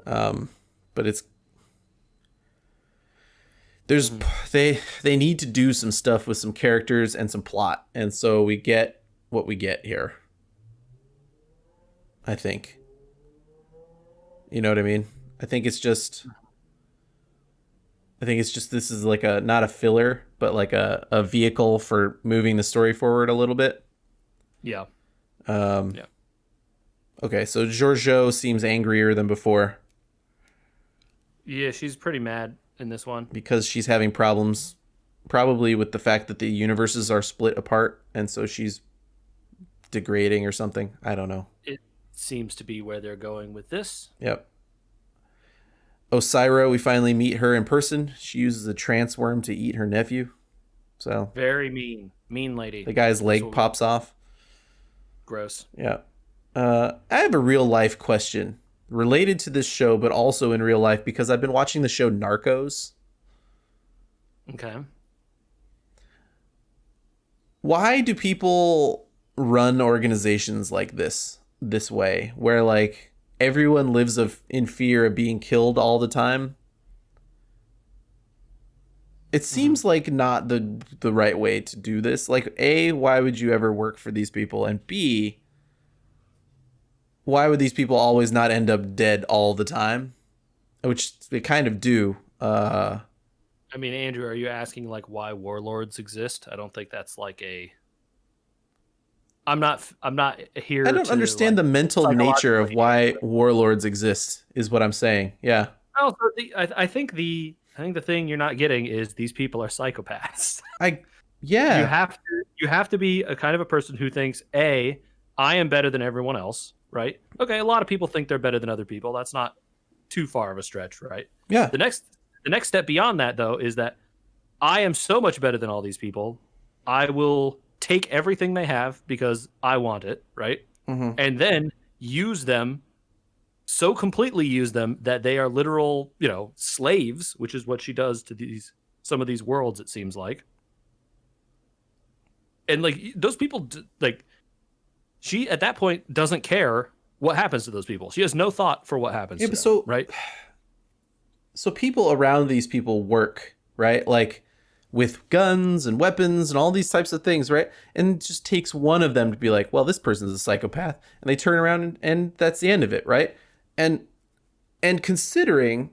But it's they need to do some stuff with some characters and some plot, and so we get what we get here. I think. You know what I mean? I think it's just this is like not a filler, but like a vehicle for moving the story forward a little bit. Yeah. Yeah. Okay, so Giorgio seems angrier than before. Yeah, she's pretty mad in this one. Because she's having problems, probably with the fact that the universes are split apart, and so she's degrading or something. I don't know. It seems to be where they're going with this. Yep. Osira, we finally meet her in person. She uses a trance worm to eat her nephew. So very mean lady. The guy's leg pops off. Gross. Yeah. I have a real life question related to this show, but also in real life, because I've been watching the show Narcos. Okay. Why do people run organizations like this way, where like everyone lives in fear of being killed all the time? It seems like not the right way to do this. Like, A, why would you ever work for these people? And B, why would these people always not end up dead all the time? Which they kind of do. I mean, Andrew, are you asking like why warlords exist? I don't think that's like a... I'm not here. I don't understand the mental nature of why warlords exist, is what I'm saying. Yeah. Also, I think the thing you're not getting is these people are psychopaths. Yeah. You have to be a kind of a person who thinks, A, I am better than everyone else, right? Okay, a lot of people think they're better than other people. That's not too far of a stretch, right? Yeah. The next step beyond that, though, is that I am so much better than all these people. I will take everything they have because I want it, right? Mm-hmm. And then use them, so completely use them that they are literal, slaves, which is what she does to some of these worlds, it seems like. And like those people, like she at that point doesn't care what happens to those people. She has no thought for what happens to them, right? So people around these people work, right? Like with guns and weapons and all these types of things, right? And it just takes one of them to be like, well, this person's a psychopath. And they turn around and that's the end of it, right? And considering,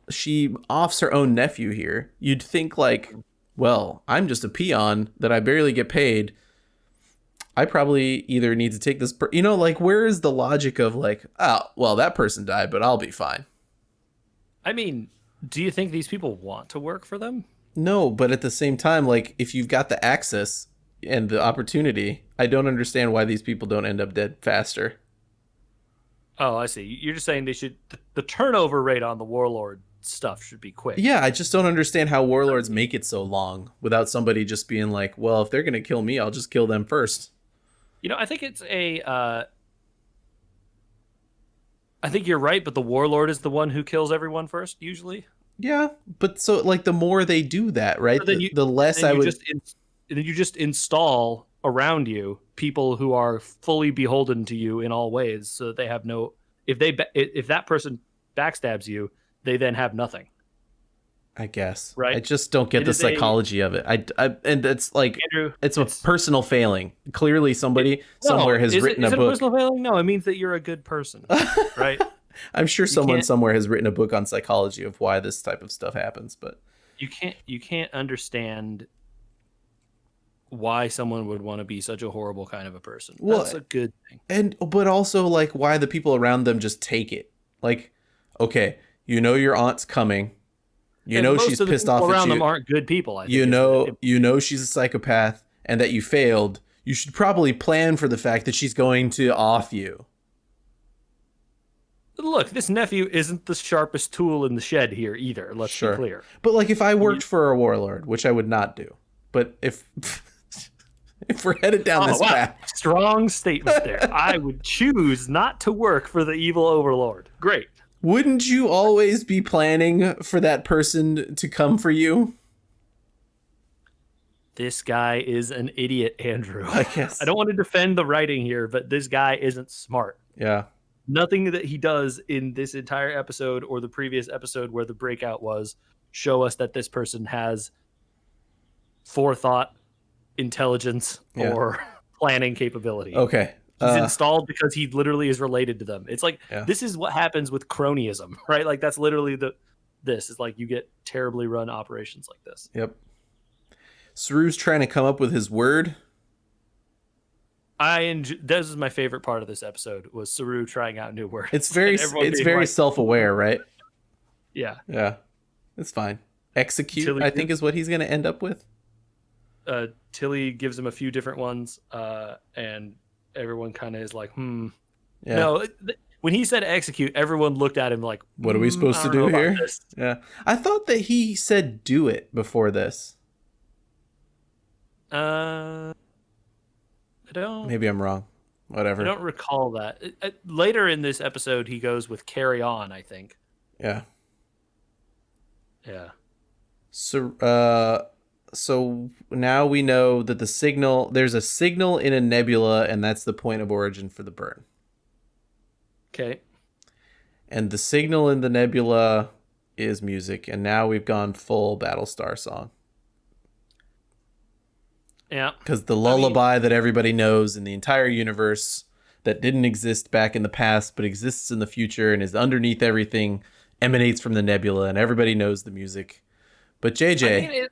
she offs her own nephew here, you'd think like, well, I'm just a peon that I barely get paid. I probably either need to take this, like, where is the logic of like, oh, well, that person died, but I'll be fine. I mean, do you think these people want to work for them? No, but at the same time, like, if you've got the access and the opportunity, I don't understand why these people don't end up dead faster. Oh, I see. You're just saying the turnover rate on the warlord stuff should be quick. Yeah, I just don't understand how warlords make it so long without somebody just being like, well, if they're going to kill me, I'll just kill them first. I think it's I think you're right, but the warlord is the one who kills everyone first, usually. Yeah, but so like the more they do that, right? So the less I would. Then you just install around you people who are fully beholden to you in all ways, so that they have no. If that person backstabs you, they then have nothing. I guess. Right? I just don't get It the is a psychology of it. And it's like Andrew. it's a It's personal failing. Clearly, somebody no. somewhere has written a Is it a book. personal failing? No, it means that you're a good person, right? I'm sure You someone can't somewhere has written a book on psychology of why this type of stuff happens, but you can't understand why someone would want to be such a horrible kind of a person. well, That's a good thing. and but also like why the people around them just take it. Like, okay, you know your aunt's coming. You And know most she's of the pissed people off at around them you. aren't good people. I think You is the know she's a psychopath and that you failed. You should probably plan for the fact that she's going to off you. look. This nephew isn't the sharpest tool in the shed here either. Let's be Sure. clear. But like if I worked for a warlord, which I would not do. But if if we're headed down this path. Strong statement there. I would choose not to work for the evil overlord. Great. Wouldn't you always be planning for that person to come for you? This guy is an idiot, Andrew. I guess. I don't want to defend the writing here, but this guy isn't smart. Yeah. Nothing that he does in this entire episode or the previous episode where the breakout was show us that this person has forethought, intelligence, or planning capability. Okay. He's installed because he literally is related to them. It's like this is what happens with cronyism, right? Like that's literally this is like you get terribly run operations like this. Yep. Saru's trying to come up with his word. This is my favorite part of this episode was Saru trying out new words. It's very like, self-aware, right? Yeah. Yeah. It's fine. Execute, I think, is what he's going to end up with. Tilly gives him a few different ones, and everyone kind of is like, Yeah. No, when he said execute, everyone looked at him like, what are we supposed to do here? Yeah. I thought that he said do it before this. I don't. Maybe I'm wrong. Whatever. I don't recall that. Later in this episode, he goes with carry on, I think. Yeah. Yeah. So now we know that there's a signal in a nebula, and that's the point of origin for the burn. Okay. And the signal in the nebula is music, and now we've gone full Battlestar song. Yeah. Because the lullaby that everybody knows in the entire universe that didn't exist back in the past but exists in the future and is underneath everything emanates from the nebula, and everybody knows the music. But JJ...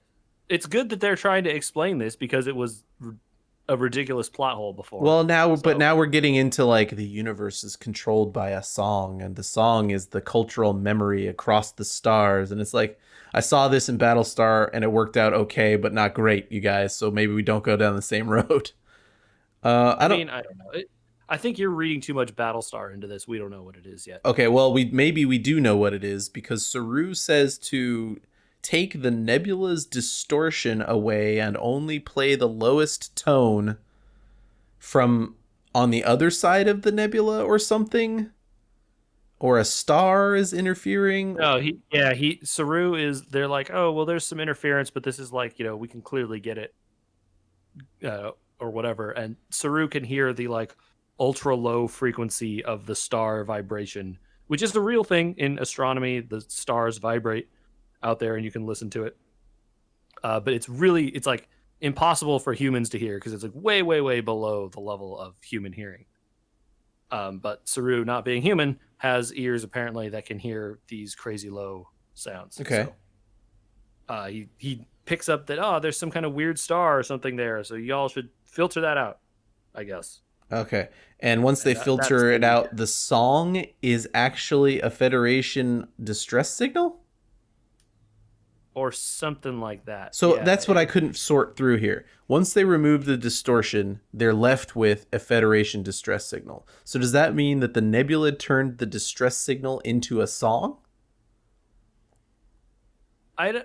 it's good that they're trying to explain this because it was a ridiculous plot hole before. Well, but now we're getting into like the universe is controlled by a song, and the song is the cultural memory across the stars. And it's like, I saw this in Battlestar and it worked out okay, but not great, you guys. So maybe we don't go down the same road. I don't know. I think you're reading too much Battlestar into this. We don't know what it is yet. Okay, well, maybe we do know what it is because Saru says to take the nebula's distortion away and only play the lowest tone from on the other side of the nebula or something, or a star is interfering. No, Saru is, they're like, oh, well, there's some interference, but this is like, we can clearly get it or whatever. And Saru can hear the like ultra low frequency of the star vibration, which is the real thing in astronomy. The stars vibrate out there and you can listen to it. But it's like impossible for humans to hear because it's like way, way, way below the level of human hearing. But Saru, not being human, has ears apparently that can hear these crazy low sounds. Okay. So, he picks up that, there's some kind of weird star or something there. So y'all should filter that out, I guess. Okay. And once they filter it out, the song is actually a Federation distress signal? Or something like that. So that's what I couldn't sort through here. Once they remove the distortion, they're left with a Federation distress signal. So does that mean that the nebula turned the distress signal into a song? I'm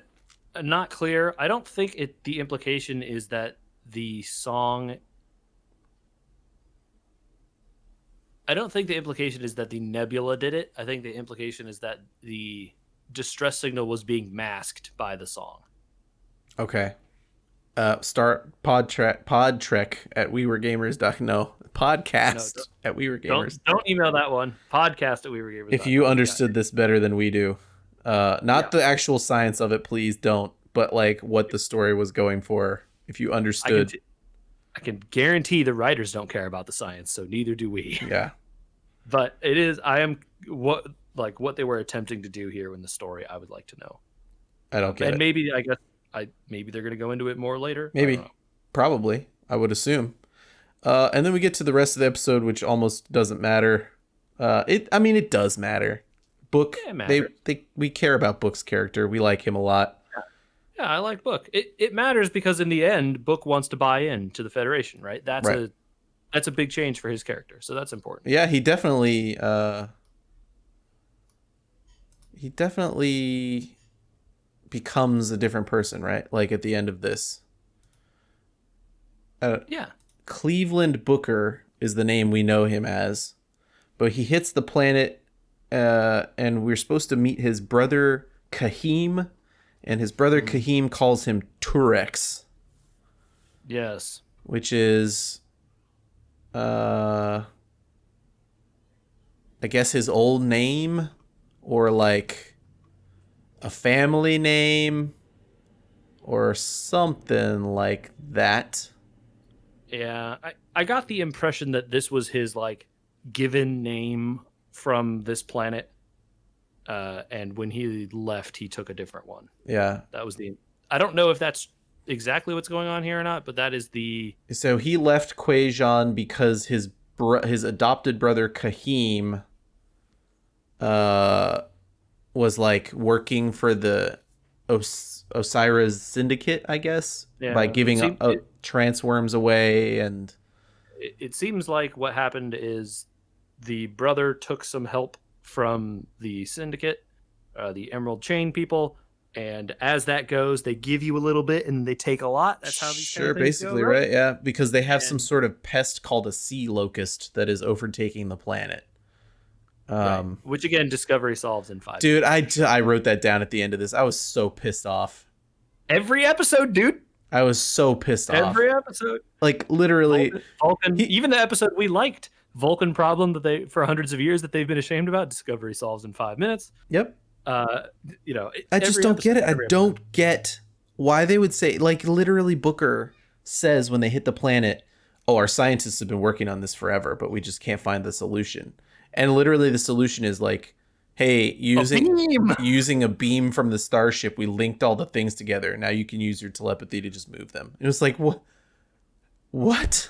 not clear. I don't think the implication is that the song... I don't think the implication is that the nebula did it. I think the implication is that the distress signal was being masked by the song. Okay. Start pod trek at we were gamers. No, No, podcast at we were gamers. don't email that one. Podcast at If you weavergamers.com. understood this better than we do, Yeah. not the actual science of it, please don't. But like what the story was going for. If you understood, I can guarantee the writers don't care about the science, so neither do we. yeah, But it is. I am what they were attempting to do here in the story. I would like to know. I don't get and it. maybe I guess maybe they're going to go into it more later. Maybe, probably, I would assume. And then we get to the rest of the episode, which almost doesn't matter. It does matter. Book, Yeah, we care about Book's character. We like him a lot. Yeah, I like Book. It matters because in the end, Book wants to buy in to the Federation, right? That's a big change for his character, so that's important. Yeah, he definitely becomes a different person, right? Like at the end of this. Yeah. Cleveland Booker is the name we know him as, but he hits the planet, and we're supposed to meet his brother Kahim, and his brother Kahim calls him Turex. Yes. Which is, I guess his old name, or like a family name, or something like that. Yeah, I got the impression that this was his like given name from this planet, and when he left, he took a different one. Yeah, that was the. I don't know if that's exactly what's going on here or not, but that is the. So he left Quajon because his adopted brother Kahim, was like working for the Osiris Syndicate, I guess, by giving transworms away. And it seems like what happened is the brother took some help from the Syndicate, the Emerald Chain people, and as that goes, they give you a little bit and they take a lot. That's how these kind of things basically go, right? Yeah, because they have some sort of pest called a sea locust that is overtaking the planet. Right. Which again, Discovery solves in 5 dude, I wrote that down at the end of this. I was so pissed off. Every episode, dude. I was so pissed off. Every episode. Like literally Vulcan even the episode we liked, Vulcan problem that they for hundreds of years that they've been ashamed about, Discovery solves in 5 minutes. Yep. I just don't get it. I don't get why they would say, like, literally Booker says when they hit the planet, oh, our scientists have been working on this forever, but we just can't find the solution. And literally the solution is like, hey, using a beam from the starship, we linked all the things together. Now you can use your telepathy to just move them. It was like, what?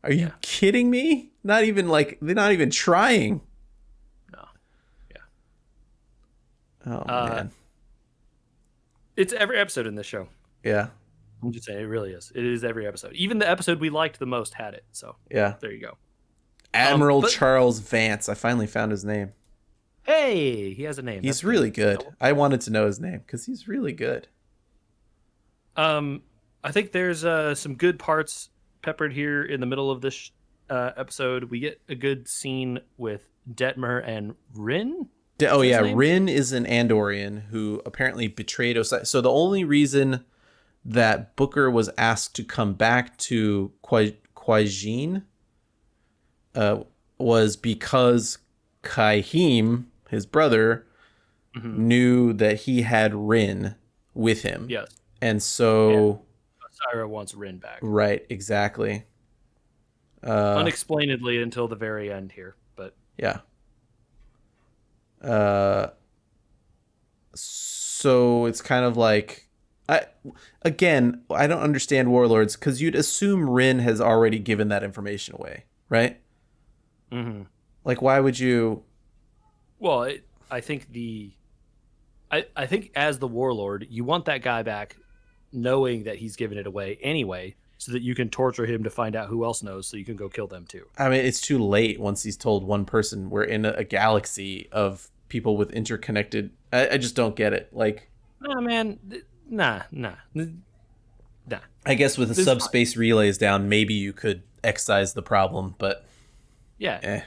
Are you kidding me? Not even like, they're not even trying. No. Yeah. Oh, man. It's every episode in this show. Yeah. I'm just saying, it really is. It is every episode. Even the episode we liked the most had it. So yeah, there you go. Admiral Charles Vance. I finally found his name. Hey, he has a name. He's really good. I wanted to know his name because he's really good. I think there's some good parts peppered here in the middle of this episode. We get a good scene with Detmer and Rin. Rin is an Andorian who apparently betrayed Osiris. So the only reason that Booker was asked to come back to Quajon was because Kahim, his brother, knew that he had Rin with him. Yes. And so Osiris wants Rin back. Right, exactly. Unexplainedly until the very end here, but yeah. So it's kind of like, I don't understand Warlords, because you'd assume Rin has already given that information away, right? Mm-hmm. Like, why would you? Well, I think I think as the Warlord, you want that guy back, knowing that he's given it away anyway, so that you can torture him to find out who else knows, so you can go kill them too. I mean, it's too late once he's told one person. We're in a galaxy of people with interconnected. I just don't get it. Like, nah, man, nah. I guess with the subspace relays down, maybe you could excise the problem, but yeah.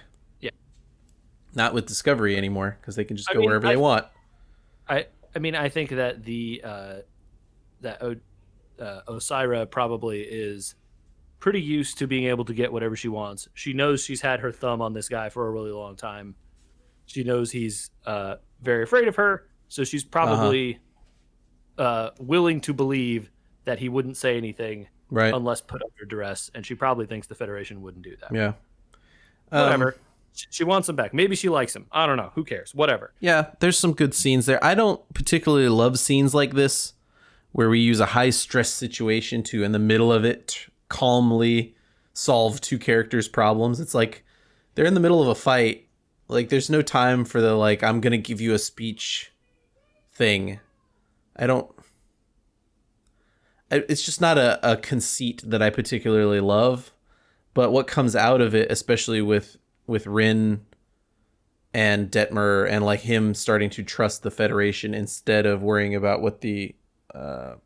Not with Discovery anymore, because they can just go wherever they want. I mean, I think that Osira probably is pretty used to being able to get whatever she wants. She knows she's had her thumb on this guy for a really long time. She knows he's very afraid of her, so she's Uh-huh. probably willing to believe that he wouldn't say anything Right. unless put under duress, and she probably thinks the Federation wouldn't do that. Yeah. Um Whatever. She wants him back. Maybe she likes him. I don't know. Who cares? Whatever. yeah, there's some good scenes there. I don't particularly love scenes like this where we use a high stress situation to in the middle of it calmly solve two characters' problems. It's like they're in the middle of a fight. Like there's no time for the like I'm going to give you a speech thing. I don't it's just not a conceit that I particularly love. But what comes out of it, especially with Rin and Detmer and like him starting to trust the Federation instead of worrying about what the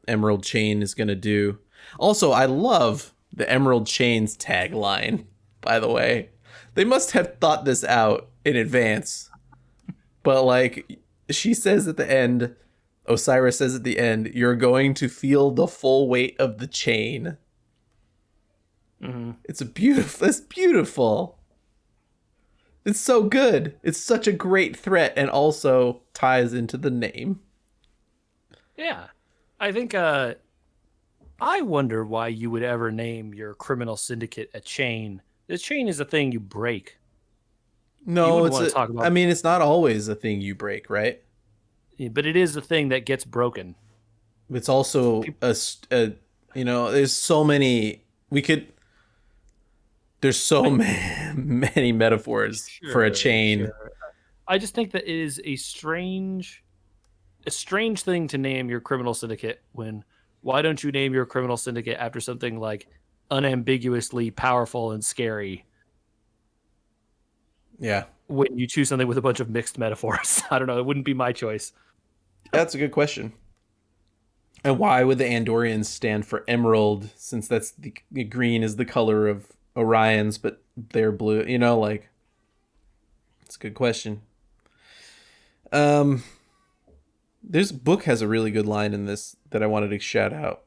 Emerald Chain is going to do. Also, I love the Emerald Chain's tagline, by the way. They must have thought this out in advance. But like she says at the end, Osiris says at the end, you're going to feel the full weight of the chain. Mm-hmm. It's beautiful. It's so good. It's such a great threat and also ties into the name. Yeah. I think I wonder why you would ever name your criminal syndicate a chain. The chain is a thing you break. You No, wouldn't want to talk I about, mean, it's not always a thing you break, right? but it is a thing that gets broken. It's also People, there's so many, we could, there's so I, many metaphors for a sure, chain. sure. I just think that it is a strange thing to name your criminal syndicate when why don't you name your criminal syndicate after something like unambiguously powerful and scary Yeah. when you choose something with a bunch of mixed metaphors? I don't know. It wouldn't be my choice. That's a good question. And why would the Andorians stand for emerald since that's the green is the color of Orion's, but they're blue? Like, it's a good question. Um, This book has a really good line in this that I wanted to shout out.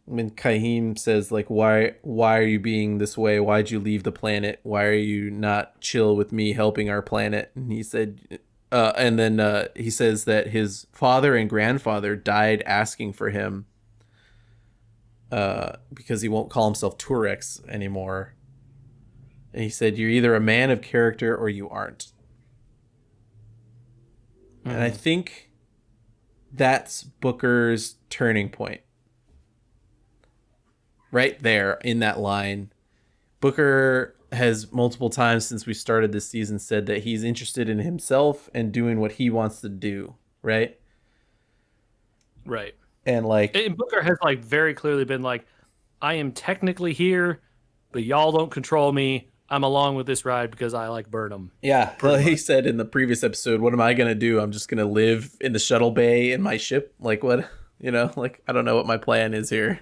When Kahim says like why are you being this way? Why'd you leave the planet? Why are you not chill with me helping our planet? And he said and then he says that his father and grandfather died asking for him because he won't call himself Turex anymore. And he said you're either a man of character or you aren't. And I Mm-hmm. think that's Booker's turning point. Right there in that line. Booker has multiple times since we started this season said that he's interested in himself and doing what he wants to do, right? Right. And like, And Booker has like very clearly been like, I am technically here, but y'all don't control me. I'm along with this ride because I like Burnham. yeah, Pretty like he much. said in the previous episode, what am I going to do? I'm just going to live in the shuttle bay in my ship? Like, what? Like, I don't know what my plan is here.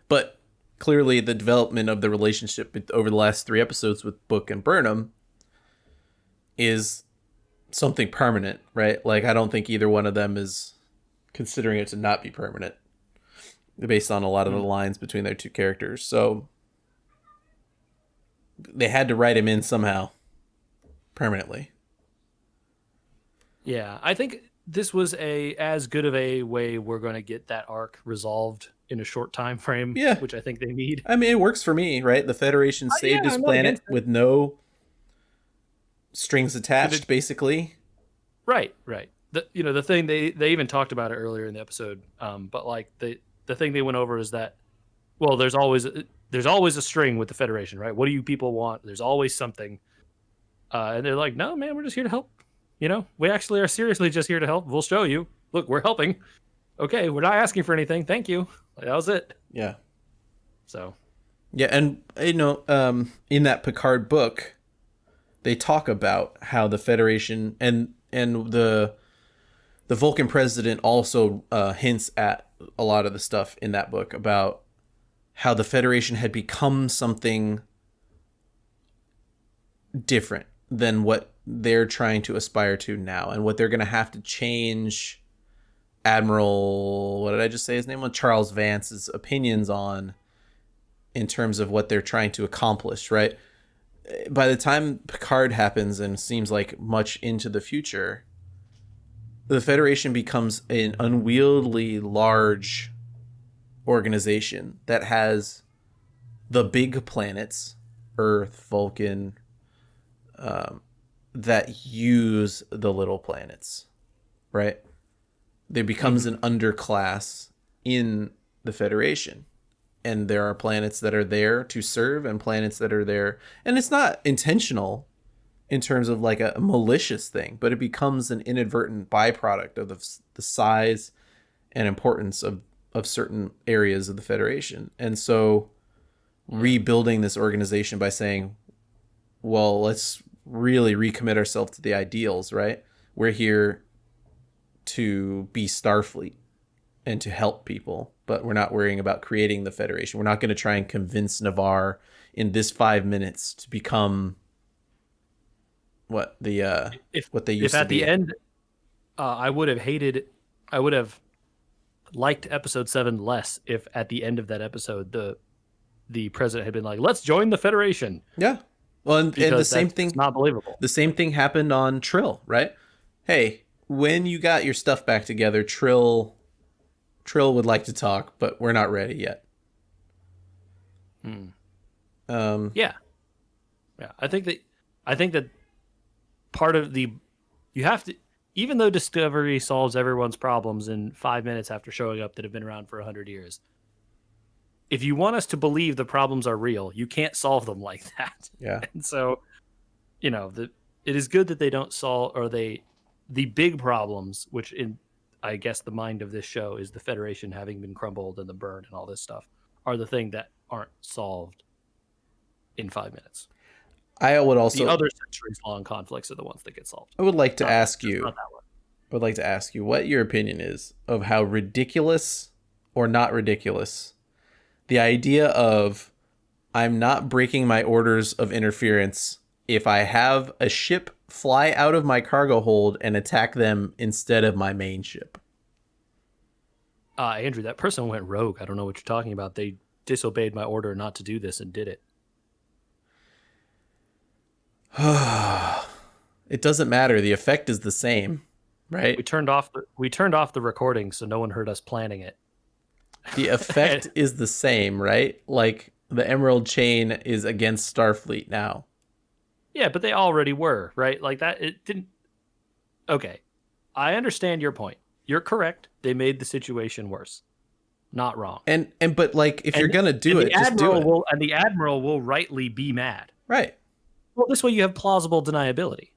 But clearly, the development of the relationship over the last 3 episodes with Book and Burnham is something permanent, right? Like, I don't think either one of them is considering it to not be permanent based on a lot of the Mm. lines between their two characters. So they had to write him in somehow permanently. Yeah, I think this was a as good of a way we're going to get that arc resolved in a short time frame, Yeah. which I think they need. I mean, it works for me, right? The Federation Yeah, saved his I'm not against planet it. with no strings But attached, basically. right, right. The thing they even talked about it earlier in the episode. But like the thing they went over is that well, there's always a string with the Federation, right? What do you people want? There's always something, and they're like, no, man, we're just here to help. We actually are seriously just here to help. We'll show you. Look, we're helping. Okay, we're not asking for anything. Thank you. Like, that was it. Yeah. So, Yeah, and in that Picard book, they talk about how the Federation and the Vulcan president also hints at a lot of the stuff in that book about how the Federation had become something different than what they're trying to aspire to now, and what they're going to have to change Admiral, what did I just say his name was? Charles Vance's opinions on in terms of what they're trying to accomplish, right? By the time Picard happens and seems like much into the future, the Federation becomes an unwieldy large organization that has the big planets, Earth, Vulcan, that use the little planets, right? There becomes an underclass in the Federation. And there are planets that are there to serve and planets that are there. And it's not intentional in terms of like a malicious thing, but it becomes an inadvertent byproduct of the size and importance of certain areas of the Federation. And so rebuilding this organization by saying, well, let's really recommit ourselves to the ideals, right? We're here to be Starfleet and to help people, but we're not worrying about creating the Federation. We're not going to try and convince Navarre in this 5 minutes to become what they used to be. If at the end, I would have liked episode 7 less if at the end of that episode the president had been like, let's join the Federation. Yeah. Well, and the same thing, not believable. The same thing happened on Trill, right? Hey, when you got your stuff back together, Trill would like to talk, but we're not ready yet. Yeah. I think that part of you have to, even though Discovery solves everyone's problems in 5 minutes after showing up that have been around for 100 years, if you want us to believe the problems are real, you can't solve them like that. Yeah. And so, it is good that they don't solve, or the big problems, which in, I guess, the mind of this show is the Federation having been crumbled and the burn and all this stuff, are the thing that aren't solved in 5 minutes. I would also, the other centuries-long conflicts are the ones that get solved. I would like to ask you what your opinion is of how ridiculous or not ridiculous the idea of I'm not breaking my orders of interference if I have a ship fly out of my cargo hold and attack them instead of my main ship. Andrew, that person went rogue. I don't know what you're talking about. They disobeyed my order not to do this and did it. It doesn't matter. The effect is the same, right? We turned off the recording so no one heard us planning it. The effect is the same, right? Like the Emerald Chain is against Starfleet now. Yeah, but they already were, right? Like that, it didn't. Okay, I understand your point. You're correct. They made the situation worse. Not wrong. But like, if you're gonna do it, just do it. And the Admiral will rightly be mad. Right. Well, this way you have plausible deniability.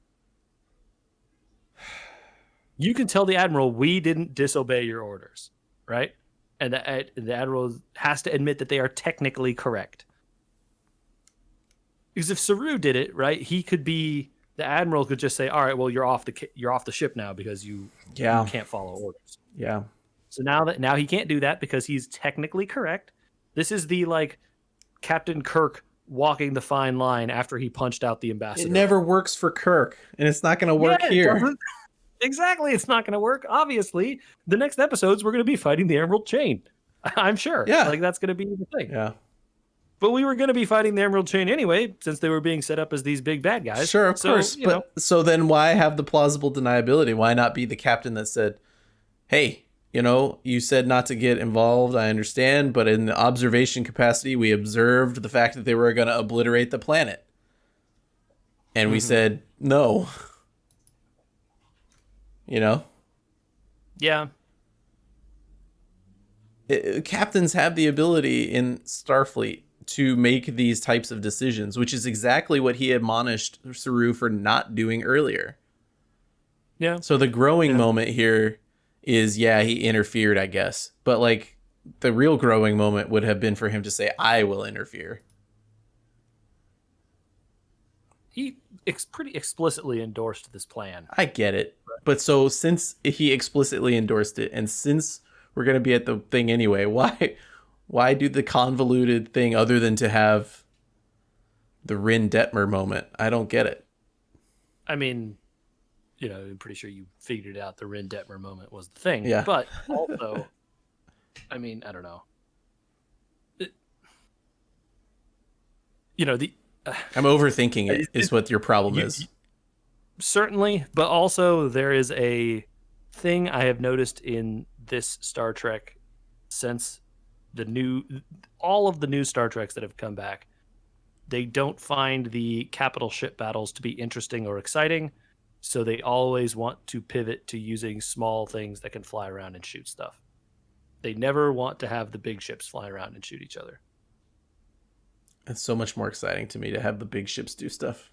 You can tell the Admiral, we didn't disobey your orders, right? And the Admiral has to admit that they are technically correct. Because if Saru did it, right, the Admiral could just say, all right, well, you're off the ship now because you can't follow orders. Yeah. So now he can't do that because he's technically correct. This is the like Captain Kirk walking the fine line after he punched out the ambassador. It never works for Kirk, and it's not going to work here. Exactly, it's not going to work. Obviously, the next episodes we're going to be fighting the Emerald Chain. I'm sure. Yeah, like that's going to be the thing. Yeah. But we were going to be fighting the Emerald Chain anyway, since they were being set up as these big bad guys. Sure, of course. So then why have the plausible deniability? Why not be the captain that said, hey, you said not to get involved, I understand, but in the observation capacity, we observed the fact that they were going to obliterate the planet. And we said, no. Yeah. Captains have the ability in Starfleet to make these types of decisions, which is exactly what he admonished Saru for not doing earlier. Yeah. So the growing moment here is, he interfered, I guess. But like the real growing moment would have been for him to say, I will interfere. He pretty explicitly endorsed this plan. I get it. But so since he explicitly endorsed it, and since we're going to be at the thing anyway, why do the convoluted thing other than to have the Rin Detmer moment? I don't get it. I mean, I'm pretty sure you figured it out. The Rin Detmer moment was the thing, Yeah. but also, I mean, I don't know. It- the I'm overthinking it, it, is what your problem you, is. certainly, but also there is a thing I have noticed in this Star Trek since all of the new Star Treks that have come back. They don't find the capital ship battles to be interesting or exciting, so they always want to pivot to using small things that can fly around and shoot stuff. They never want to have the big ships fly around and shoot each other. It's so much more exciting to me to have the big ships do stuff.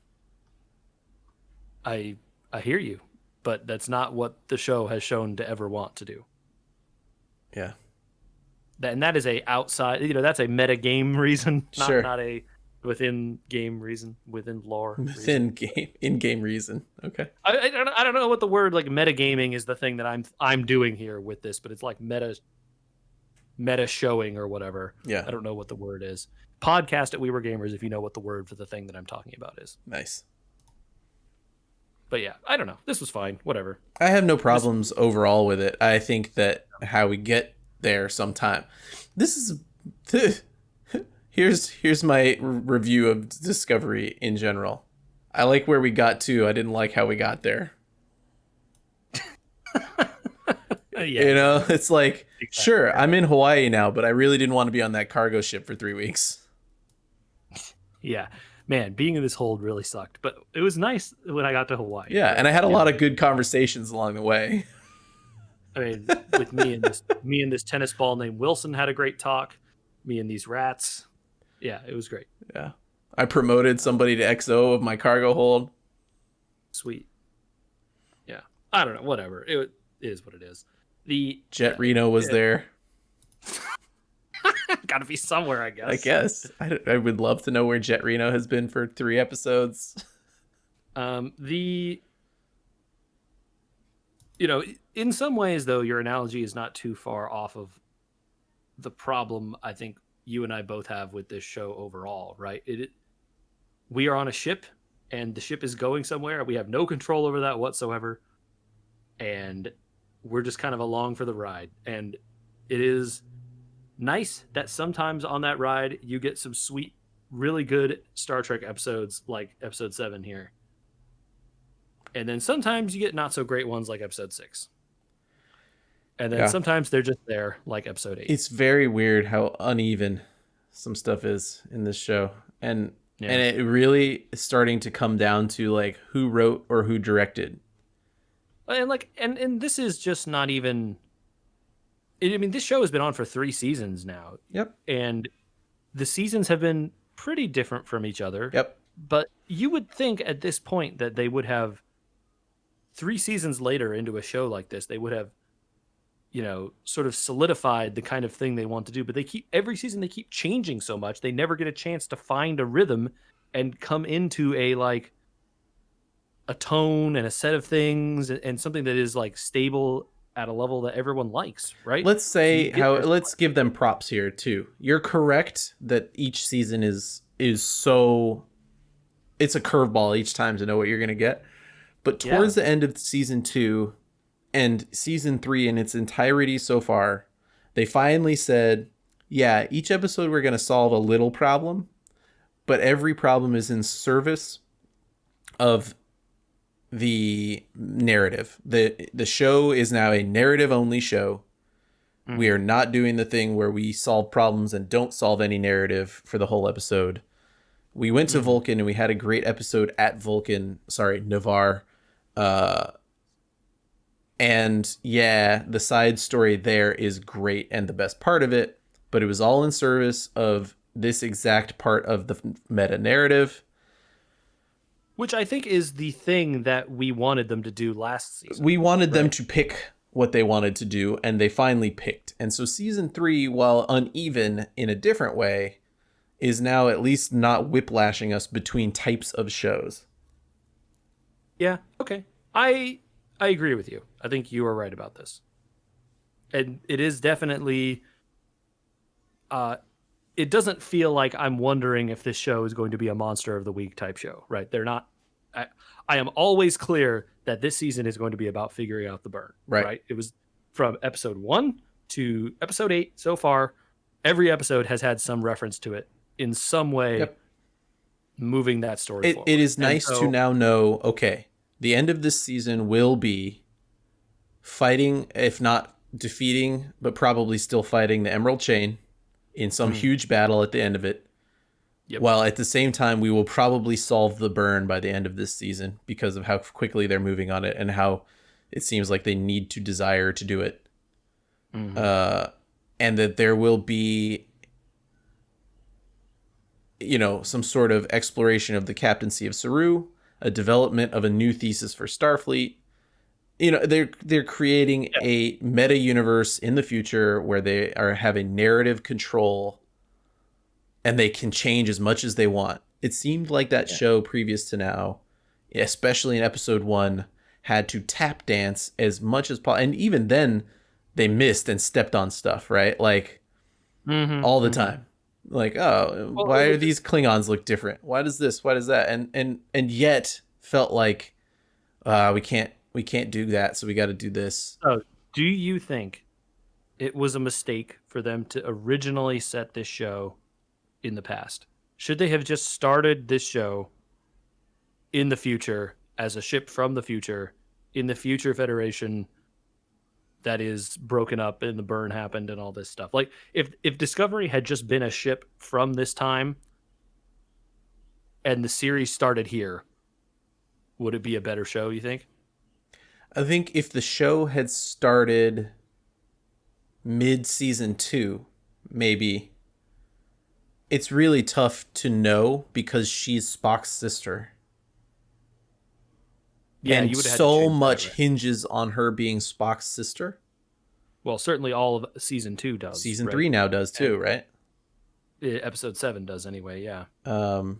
I I hear you, but that's not what the show has shown to ever want to do. Yeah. And that is a outside, that's a meta game reason, not Sure. a within game reason, within lore Within reason. game, in-game reason. Okay. I don't know what the word like metagaming is the thing that I'm doing here with this, but it's like meta showing or whatever. Yeah. I don't know what the word is. Podcast at We Were Gamers if you know what the word for the thing that I'm talking about is. Nice. But yeah, I don't know. This was fine. Whatever. I have no problems overall with it. I think that how we get there sometime. This is here's my review of Discovery in general. I like where we got to. I didn't like how we got there. Yeah, It's like, exactly. sure, I'm in Hawaii now, but I really didn't want to be on that cargo ship for 3 weeks. Yeah. Man, being in this hold really sucked, but it was nice when I got to Hawaii. Yeah, and I had a lot of good conversations along the way. I mean, with me and this tennis ball named Wilson had a great talk. Me and these rats. Yeah, it was great. Yeah. I promoted somebody to XO of my cargo hold. Sweet. Yeah. I don't know. Whatever. It is what it is. The Jet Reno was there. got to be somewhere, I guess. I guess. I would love to know where Jet Reno has been for 3 episodes. In some ways, though, your analogy is not too far off of the problem I think you and I both have with this show overall, right? We are on a ship, and the ship is going somewhere. We have no control over that whatsoever, and we're just kind of along for the ride. And it is nice that sometimes on that ride you get some sweet, really good Star Trek episodes like episode 7 here. And then sometimes you get not so great ones like episode 6. And then sometimes they're just there like episode 8. It's very weird how uneven some stuff is in this show. And it really is starting to come down to like who wrote or who directed. And this is just not even this show has been on for 3 seasons now. Yep. And the seasons have been pretty different from each other. Yep. But you would think at this point that they would have 3 seasons later into a show like this, they would have, sort of solidified the kind of thing they want to do. But every season they keep changing so much, they never get a chance to find a rhythm and come into a tone and a set of things and something that is like stable at a level that everyone likes, right? Let's give them props here too. You're correct that each season is so, it's a curveball each time to know what you're going to get. But towards the end of season 2 and season 3 in its entirety so far, they finally said, yeah, each episode we're going to solve a little problem, but every problem is in service of the narrative. The show is now a narrative only show. Mm-hmm. We are not doing the thing where we solve problems and don't solve any narrative for the whole episode. We went to Vulcan and we had a great episode at Vulcan. Sorry, Navarre. And yeah, the side story there is great and the best part of it, but it was all in service of this exact part of the meta narrative. Which I think is the thing that we wanted them to do last season. We wanted them to pick what they wanted to do, and they finally picked. And so season 3, while uneven in a different way, is now at least not whiplashing us between types of shows. Yeah, okay. I agree with you. I think you are right about this. And it is definitely it doesn't feel like I'm wondering if this show is going to be a monster of the week type show, right? They're not I am always clear that this season is going to be about figuring out the burn. Right. Right? It was from episode 1 to episode 8 so far. Every episode has had some reference to it in some way, Yep. moving that story It forward. is And nice to so, now know, okay, the end of this season will be fighting, if not defeating, but probably still fighting the Emerald Chain in some huge battle at the end of it. yep. While at the same time, we will probably solve the burn by the end of this season because of how quickly they're moving on it and how it seems like they need to desire to do it. And that there will be, some sort of exploration of the captaincy of Saru, a development of a new thesis for Starfleet. They're creating a meta universe in the future where they are having narrative control and they can change as much as they want. It seemed like that show previous to now, especially in episode 1, had to tap dance as much as possible. And even then they missed and stepped on stuff, right? Like all the time. Like, oh, Well, why are these Klingons look different? Why does this? Why does that? And yet felt like we can't do that, so we got to do this. so do you think it was a mistake for them to originally set this show in the past? Should they have just started this show in the future as a ship from the future in the future Federation that is broken up and the burn happened and all this stuff? Like if Discovery had just been a ship from this time and the series started here, would it be a better show, you think? I think if the show had started mid season 2, maybe. It's really tough to know because she's Spock's sister. Yeah, And you would have had to so change that, much right? hinges on her being Spock's sister. Well, certainly all of season 2 does. Season right? 3 now does too, right? Episode 7 does anyway, yeah. That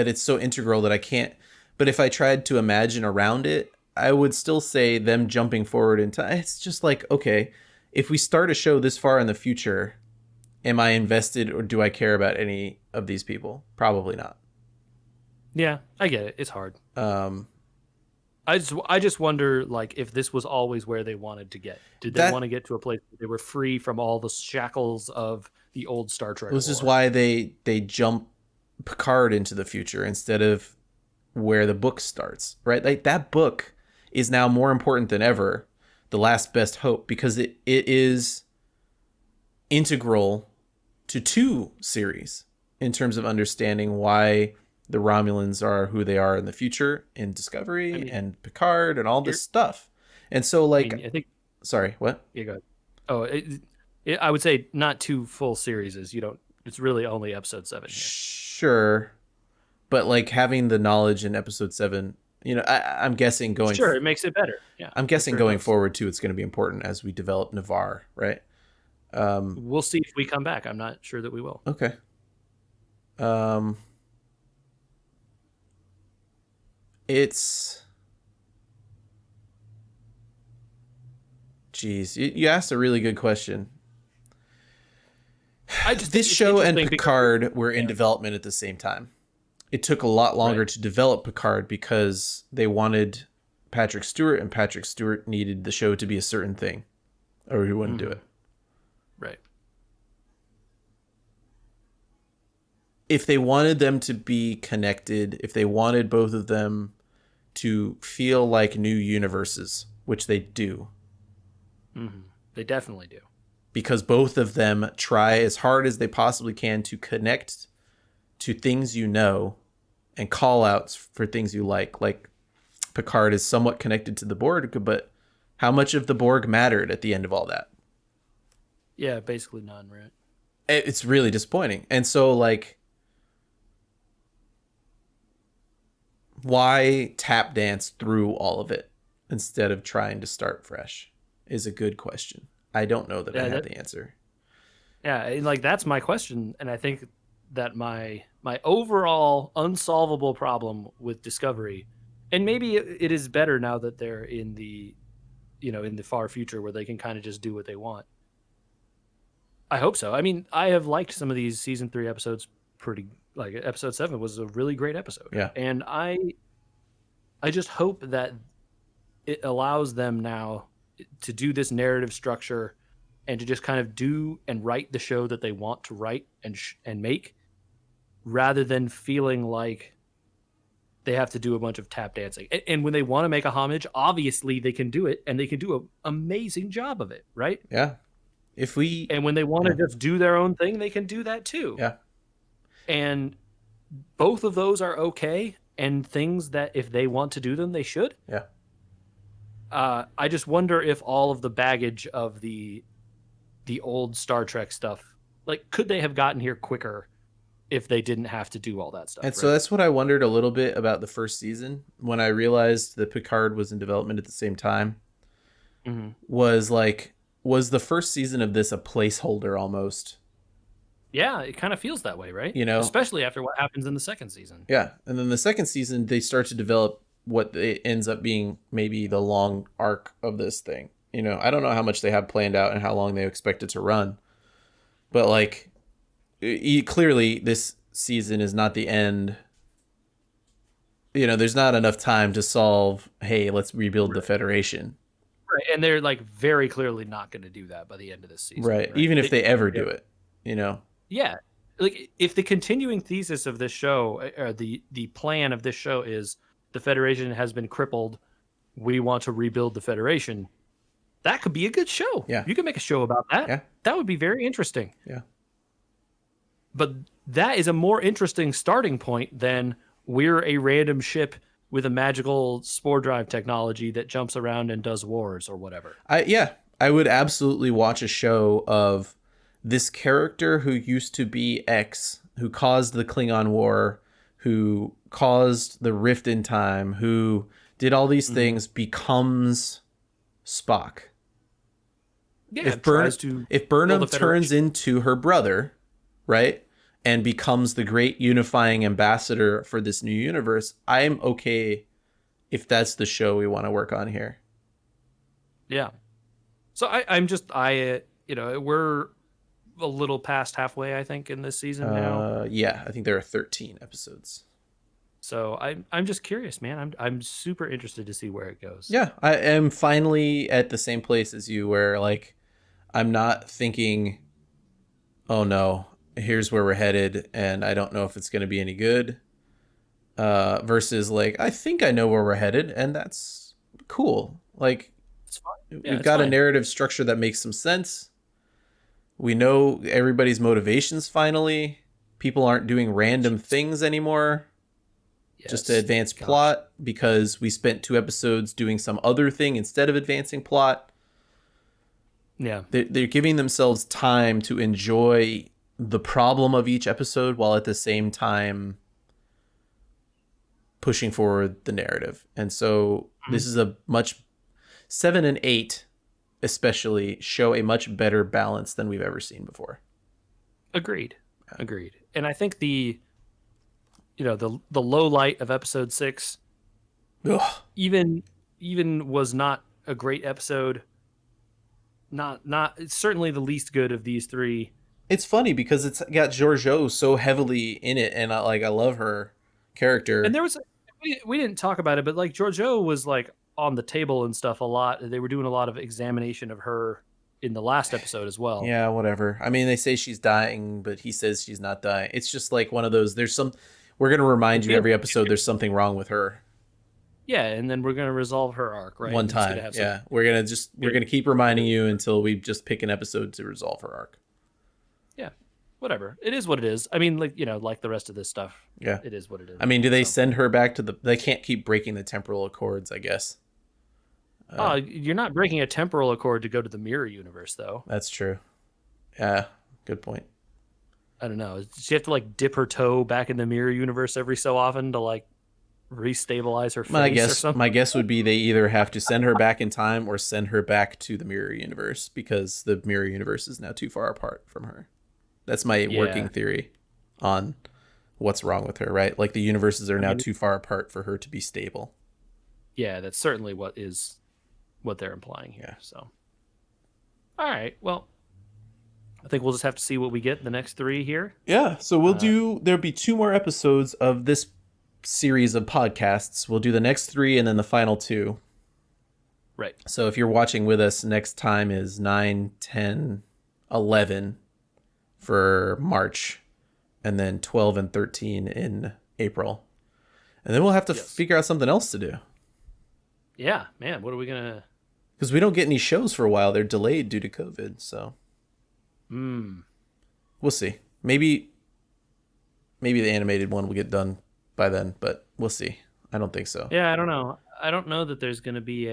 it's so integral that I can't. But if I tried to imagine around it, I would still say them jumping forward in time. It's just like, okay, if we start a show this far in the future, am I invested or do I care about any of these people? Probably not. Yeah, I get it. It's hard. Um, I just wonder, like, if this was always where they wanted to get. Did they want to get to a place where they were free from all the shackles of the old Star Trek? This is why they jump Picard into the future instead of where the book starts, right? Like that book is now more important than ever, The Last Best Hope, because it is integral to 2 series in terms of understanding why the Romulans are who they are in the future in Discovery and Picard and all this stuff. And so, like, I think. Sorry, what? Yeah, go ahead. Oh, I would say not 2 full series. You don't. It's really only episode 7 here. Sure, but like having the knowledge in episode 7, I'm guessing going. Sure, it makes it better. Yeah, I'm guessing going forward too, it's going to be important as we develop Navarre, right? We'll see if we come back. I'm not sure that we will. Okay. It's. Jeez, you asked a really good question. This show and Picard were in development at the same time. It took a lot longer to develop Picard because they wanted Patrick Stewart, and Patrick Stewart needed the show to be a certain thing, or he wouldn't do it. Right. If they wanted them to be connected, if they wanted both of them to feel like new universes, which they do. They definitely do. Because both of them try as hard as they possibly can to connect to things and call outs for things you like. Like Picard is somewhat connected to the Borg, but how much of the Borg mattered at the end of all that? Yeah, basically none, right? It's really disappointing. And so, like, why tap dance through all of it instead of trying to start fresh is a good question. I don't know that I have the answer. Yeah, and like that's my question, and I think that my overall unsolvable problem with Discovery, and maybe it is better now that they're in the, in the far future where they can kind of just do what they want. I hope so. I mean, I have liked some of these season 3 episodes pretty like episode 7 was a really great episode. Yeah. And I just hope that it allows them now to do this narrative structure and to just kind of do and write the show that they want to write and make, rather than feeling like they have to do a bunch of tap dancing. And when they want to make a homage, obviously they can do it, and they can do an amazing job of it, right? Yeah. If we And when they want to just do their own thing, they can do that too. Yeah. And both of those are okay, and things that if they want to do them, they should. Yeah. I just wonder if all of the baggage of the old Star Trek stuff, like, could they have gotten here quicker if they didn't have to do all that stuff? And right? so that's what I wondered a little bit about the first season when I realized that Picard was in development at the same time. Mm-hmm. Was the first season of this a placeholder almost? Yeah, it kind of feels that way, right? You know, especially after what happens in the second season. Yeah, and then the second season they start to develop what it ends up being maybe the long arc of this thing. You know, I don't know how much they have planned out and how long they expect it to run, but like, clearly this season is not the end. You know, there's not enough time to solve, hey, let's rebuild the Federation. Right, and they're like very clearly not going to do that by the end of this season. Right, even if they ever do it, you know. Yeah, like if the continuing thesis of this show, or the plan of this show is the Federation has been crippled, we want to rebuild the Federation, that could be a good show. Yeah, you could make a show about that. Yeah, that would be very interesting. Yeah, but that is a more interesting starting point than we're a random ship with a magical spore drive technology that jumps around and does wars or whatever. I would absolutely watch a show of this character who used to be X, who caused the Klingon War, who caused the rift in time, who did all these things, becomes Spock. Yeah, if Burnham turns into her brother, right, and becomes the great unifying ambassador for this new universe, I'm okay if that's the show we want to work on here. Yeah. So I'm just, we're a little past halfway, I think, in this season now. Yeah, I think there are 13 episodes. So I'm just curious, man. I'm super interested to see where it goes. Yeah, I am finally at the same place as you, where like I'm not thinking, oh no, here's where we're headed, and I don't know if it's going to be any good. Versus like, I think I know where we're headed, and that's cool. Like, it's fine. We've got a narrative structure that makes some sense. We know everybody's motivations finally. People aren't doing random things anymore just to advance plot because we spent 2 episodes doing some other thing instead of advancing plot. Yeah. They're giving themselves time to enjoy the problem of each episode while at the same time pushing forward the narrative. And so this is a much 7 and 8 especially show a much better balance than we've ever seen before. Agreed. And I think the low light of episode 6 even was not a great episode. It's certainly the least good of these 3. It's funny because it's got Georgiou so heavily in it, and I love her character. And there was we didn't talk about it, but like Georgiou was like on the table and stuff a lot. They were doing a lot of examination of her in the last episode as well. Yeah, whatever. I mean, they say she's dying, but he says she's not dying. It's just like one of those, we're going to remind you every episode there's something wrong with her. Yeah, and then we're going to resolve her arc, right? One time. Yeah, we're going to keep reminding you until we just pick an episode to resolve her arc. Yeah, whatever. It is what it is. I mean, like the rest of this stuff. Yeah. It is what it is. I mean, do they send her back to they can't keep breaking the temporal accords, I guess. You're not breaking a temporal accord to go to the mirror universe, though. That's true. Yeah, good point. I don't know. Does she have to like dip her toe back in the mirror universe every so often to like restabilize her face or something? My guess would be they either have to send her back in time or send her back to the mirror universe because the mirror universe is now too far apart from her. That's my working theory on what's wrong with her, right? Like the universes are now too far apart for her to be stable. Yeah, that's certainly what they're implying here. So, all right. Well, I think we'll just have to see what we get the next 3 here. Yeah, so there'll be 2 more episodes of this series of podcasts. We'll do the next 3 and then the final 2. Right. So if you're watching with us, next time is 9, 10, 11 for March, and then 12 and 13 in April. And then we'll have to figure out something else to do. Yeah, man, what are we going to... Because we don't get any shows for a while. They're delayed due to COVID, so... We'll see. Maybe the animated one will get done by then, but we'll see. I don't think so. Yeah, I don't know. I don't know that there's going to be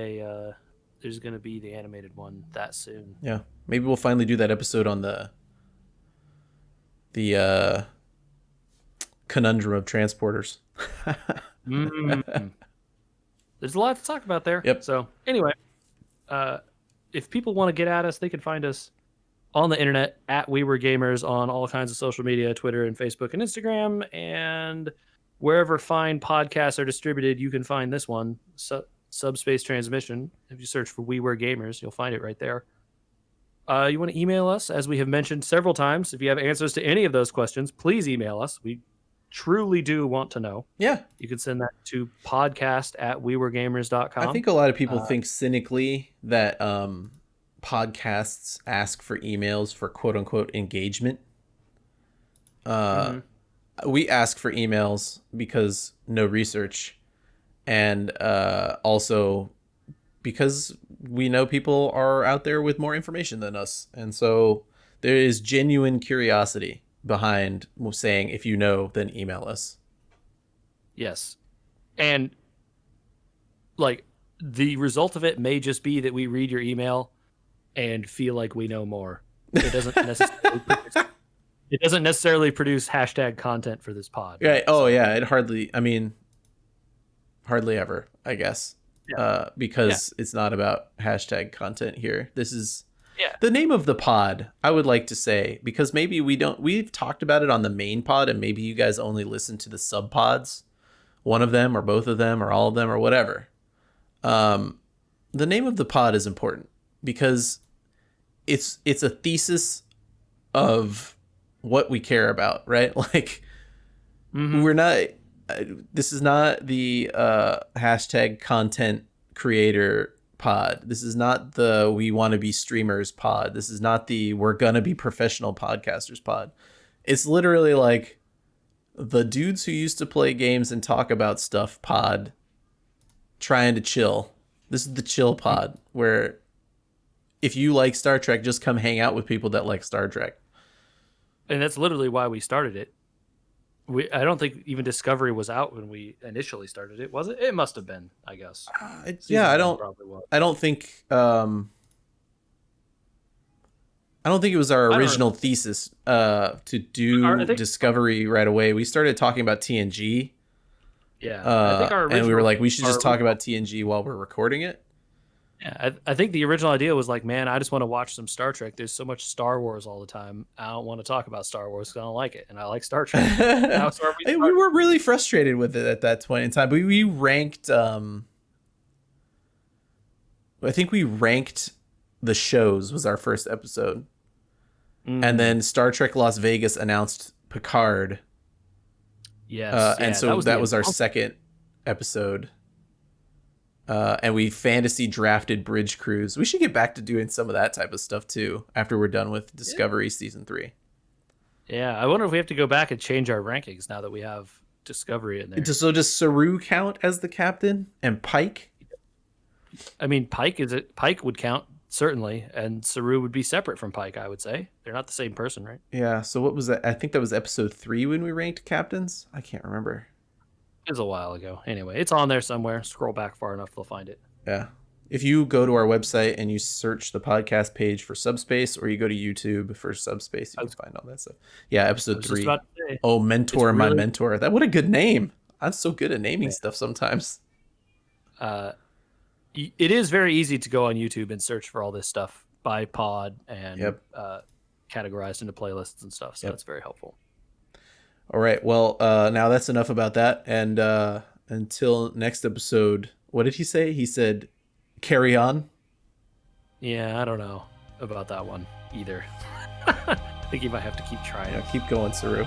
the animated one that soon. Yeah, maybe we'll finally do that episode on the conundrum of transporters. There's a lot to talk about there. Yep. So anyway, if people want to get at us, they can find us on the internet at We Were Gamers on all kinds of social media, Twitter and Facebook and Instagram, and wherever fine podcasts are distributed, you can find this one, Subspace Transmission. If you search for We Were Gamers, you'll find it right there. You want to email us, as we have mentioned several times. If you have answers to any of those questions, please email us. We truly do want to know. Yeah. You can send that to podcast@weweregamers.com. I think a lot of people think cynically that podcasts ask for emails for quote unquote engagement. We ask for emails because no research, and also because we know people are out there with more information than us. And so there is genuine curiosity behind saying, if you know, then email us. Yes. And like the result of it may just be that we read your email and feel like we know more. It doesn't necessarily produce hashtag content for this pod. Right. Oh yeah. It hardly ever, I guess. Yeah. Because it's not about hashtag content here. This is the name of the pod, I would like to say, because maybe we've talked about it on the main pod, and maybe you guys only listen to the sub pods, one of them or both of them or all of them or whatever. The name of the pod is important because it's a thesis of what we care about, right? Like, we're not, this is not the hashtag content creator pod. This is not the we want to be streamers pod. This is not the we're gonna be professional podcasters pod. It's literally like the dudes who used to play games and talk about stuff pod, trying to chill. This is the chill pod, where if you like Star Trek, just come hang out with people that like Star Trek. And that's literally why we started it. I don't think even Discovery was out when we initially started it, was it? It must have been, I guess. I don't think it was our original thesis to do Discovery right away. We started talking about TNG. Yeah, I think and we were like, we should just talk about TNG while we're recording it. Yeah, I think the original idea was like, man, I just want to watch some Star Trek. There's so much Star Wars all the time. I don't want to talk about Star Wars because I don't like it, and I like Star Trek. We were really frustrated with it at that point in time. But we ranked. I think we ranked the shows was our first episode, and then Star Trek Las Vegas announced Picard. Yes, and so that was our second episode. And we fantasy drafted Bridge Cruise. We should get back to doing some of that type of stuff too after we're done with Discovery season 3. Yeah, I wonder if we have to go back and change our rankings now that we have Discovery in there. So does Saru count as the captain and Pike? I mean, Pike would count certainly, and Saru would be separate from Pike. I would say they're not the same person, right? Yeah. So what was that? I think that was episode 3 when we ranked captains. I can't remember. It was a while ago. Anyway, it's on there somewhere. Scroll back far enough, they'll find it. Yeah. If you go to our website and you search the podcast page for Subspace, or you go to YouTube for Subspace, you can find all that stuff. Yeah, episode 3. Oh, Mentor, My Mentor. What a good name. I'm so good at naming stuff sometimes. It is very easy to go on YouTube and search for all this stuff by pod and categorized into playlists and stuff. So that's very helpful. All right. Well, now that's enough about that. And until next episode, what did he say? He said, carry on. Yeah, I don't know about that one either. I think you might have to keep trying. Yeah, keep going, Saru.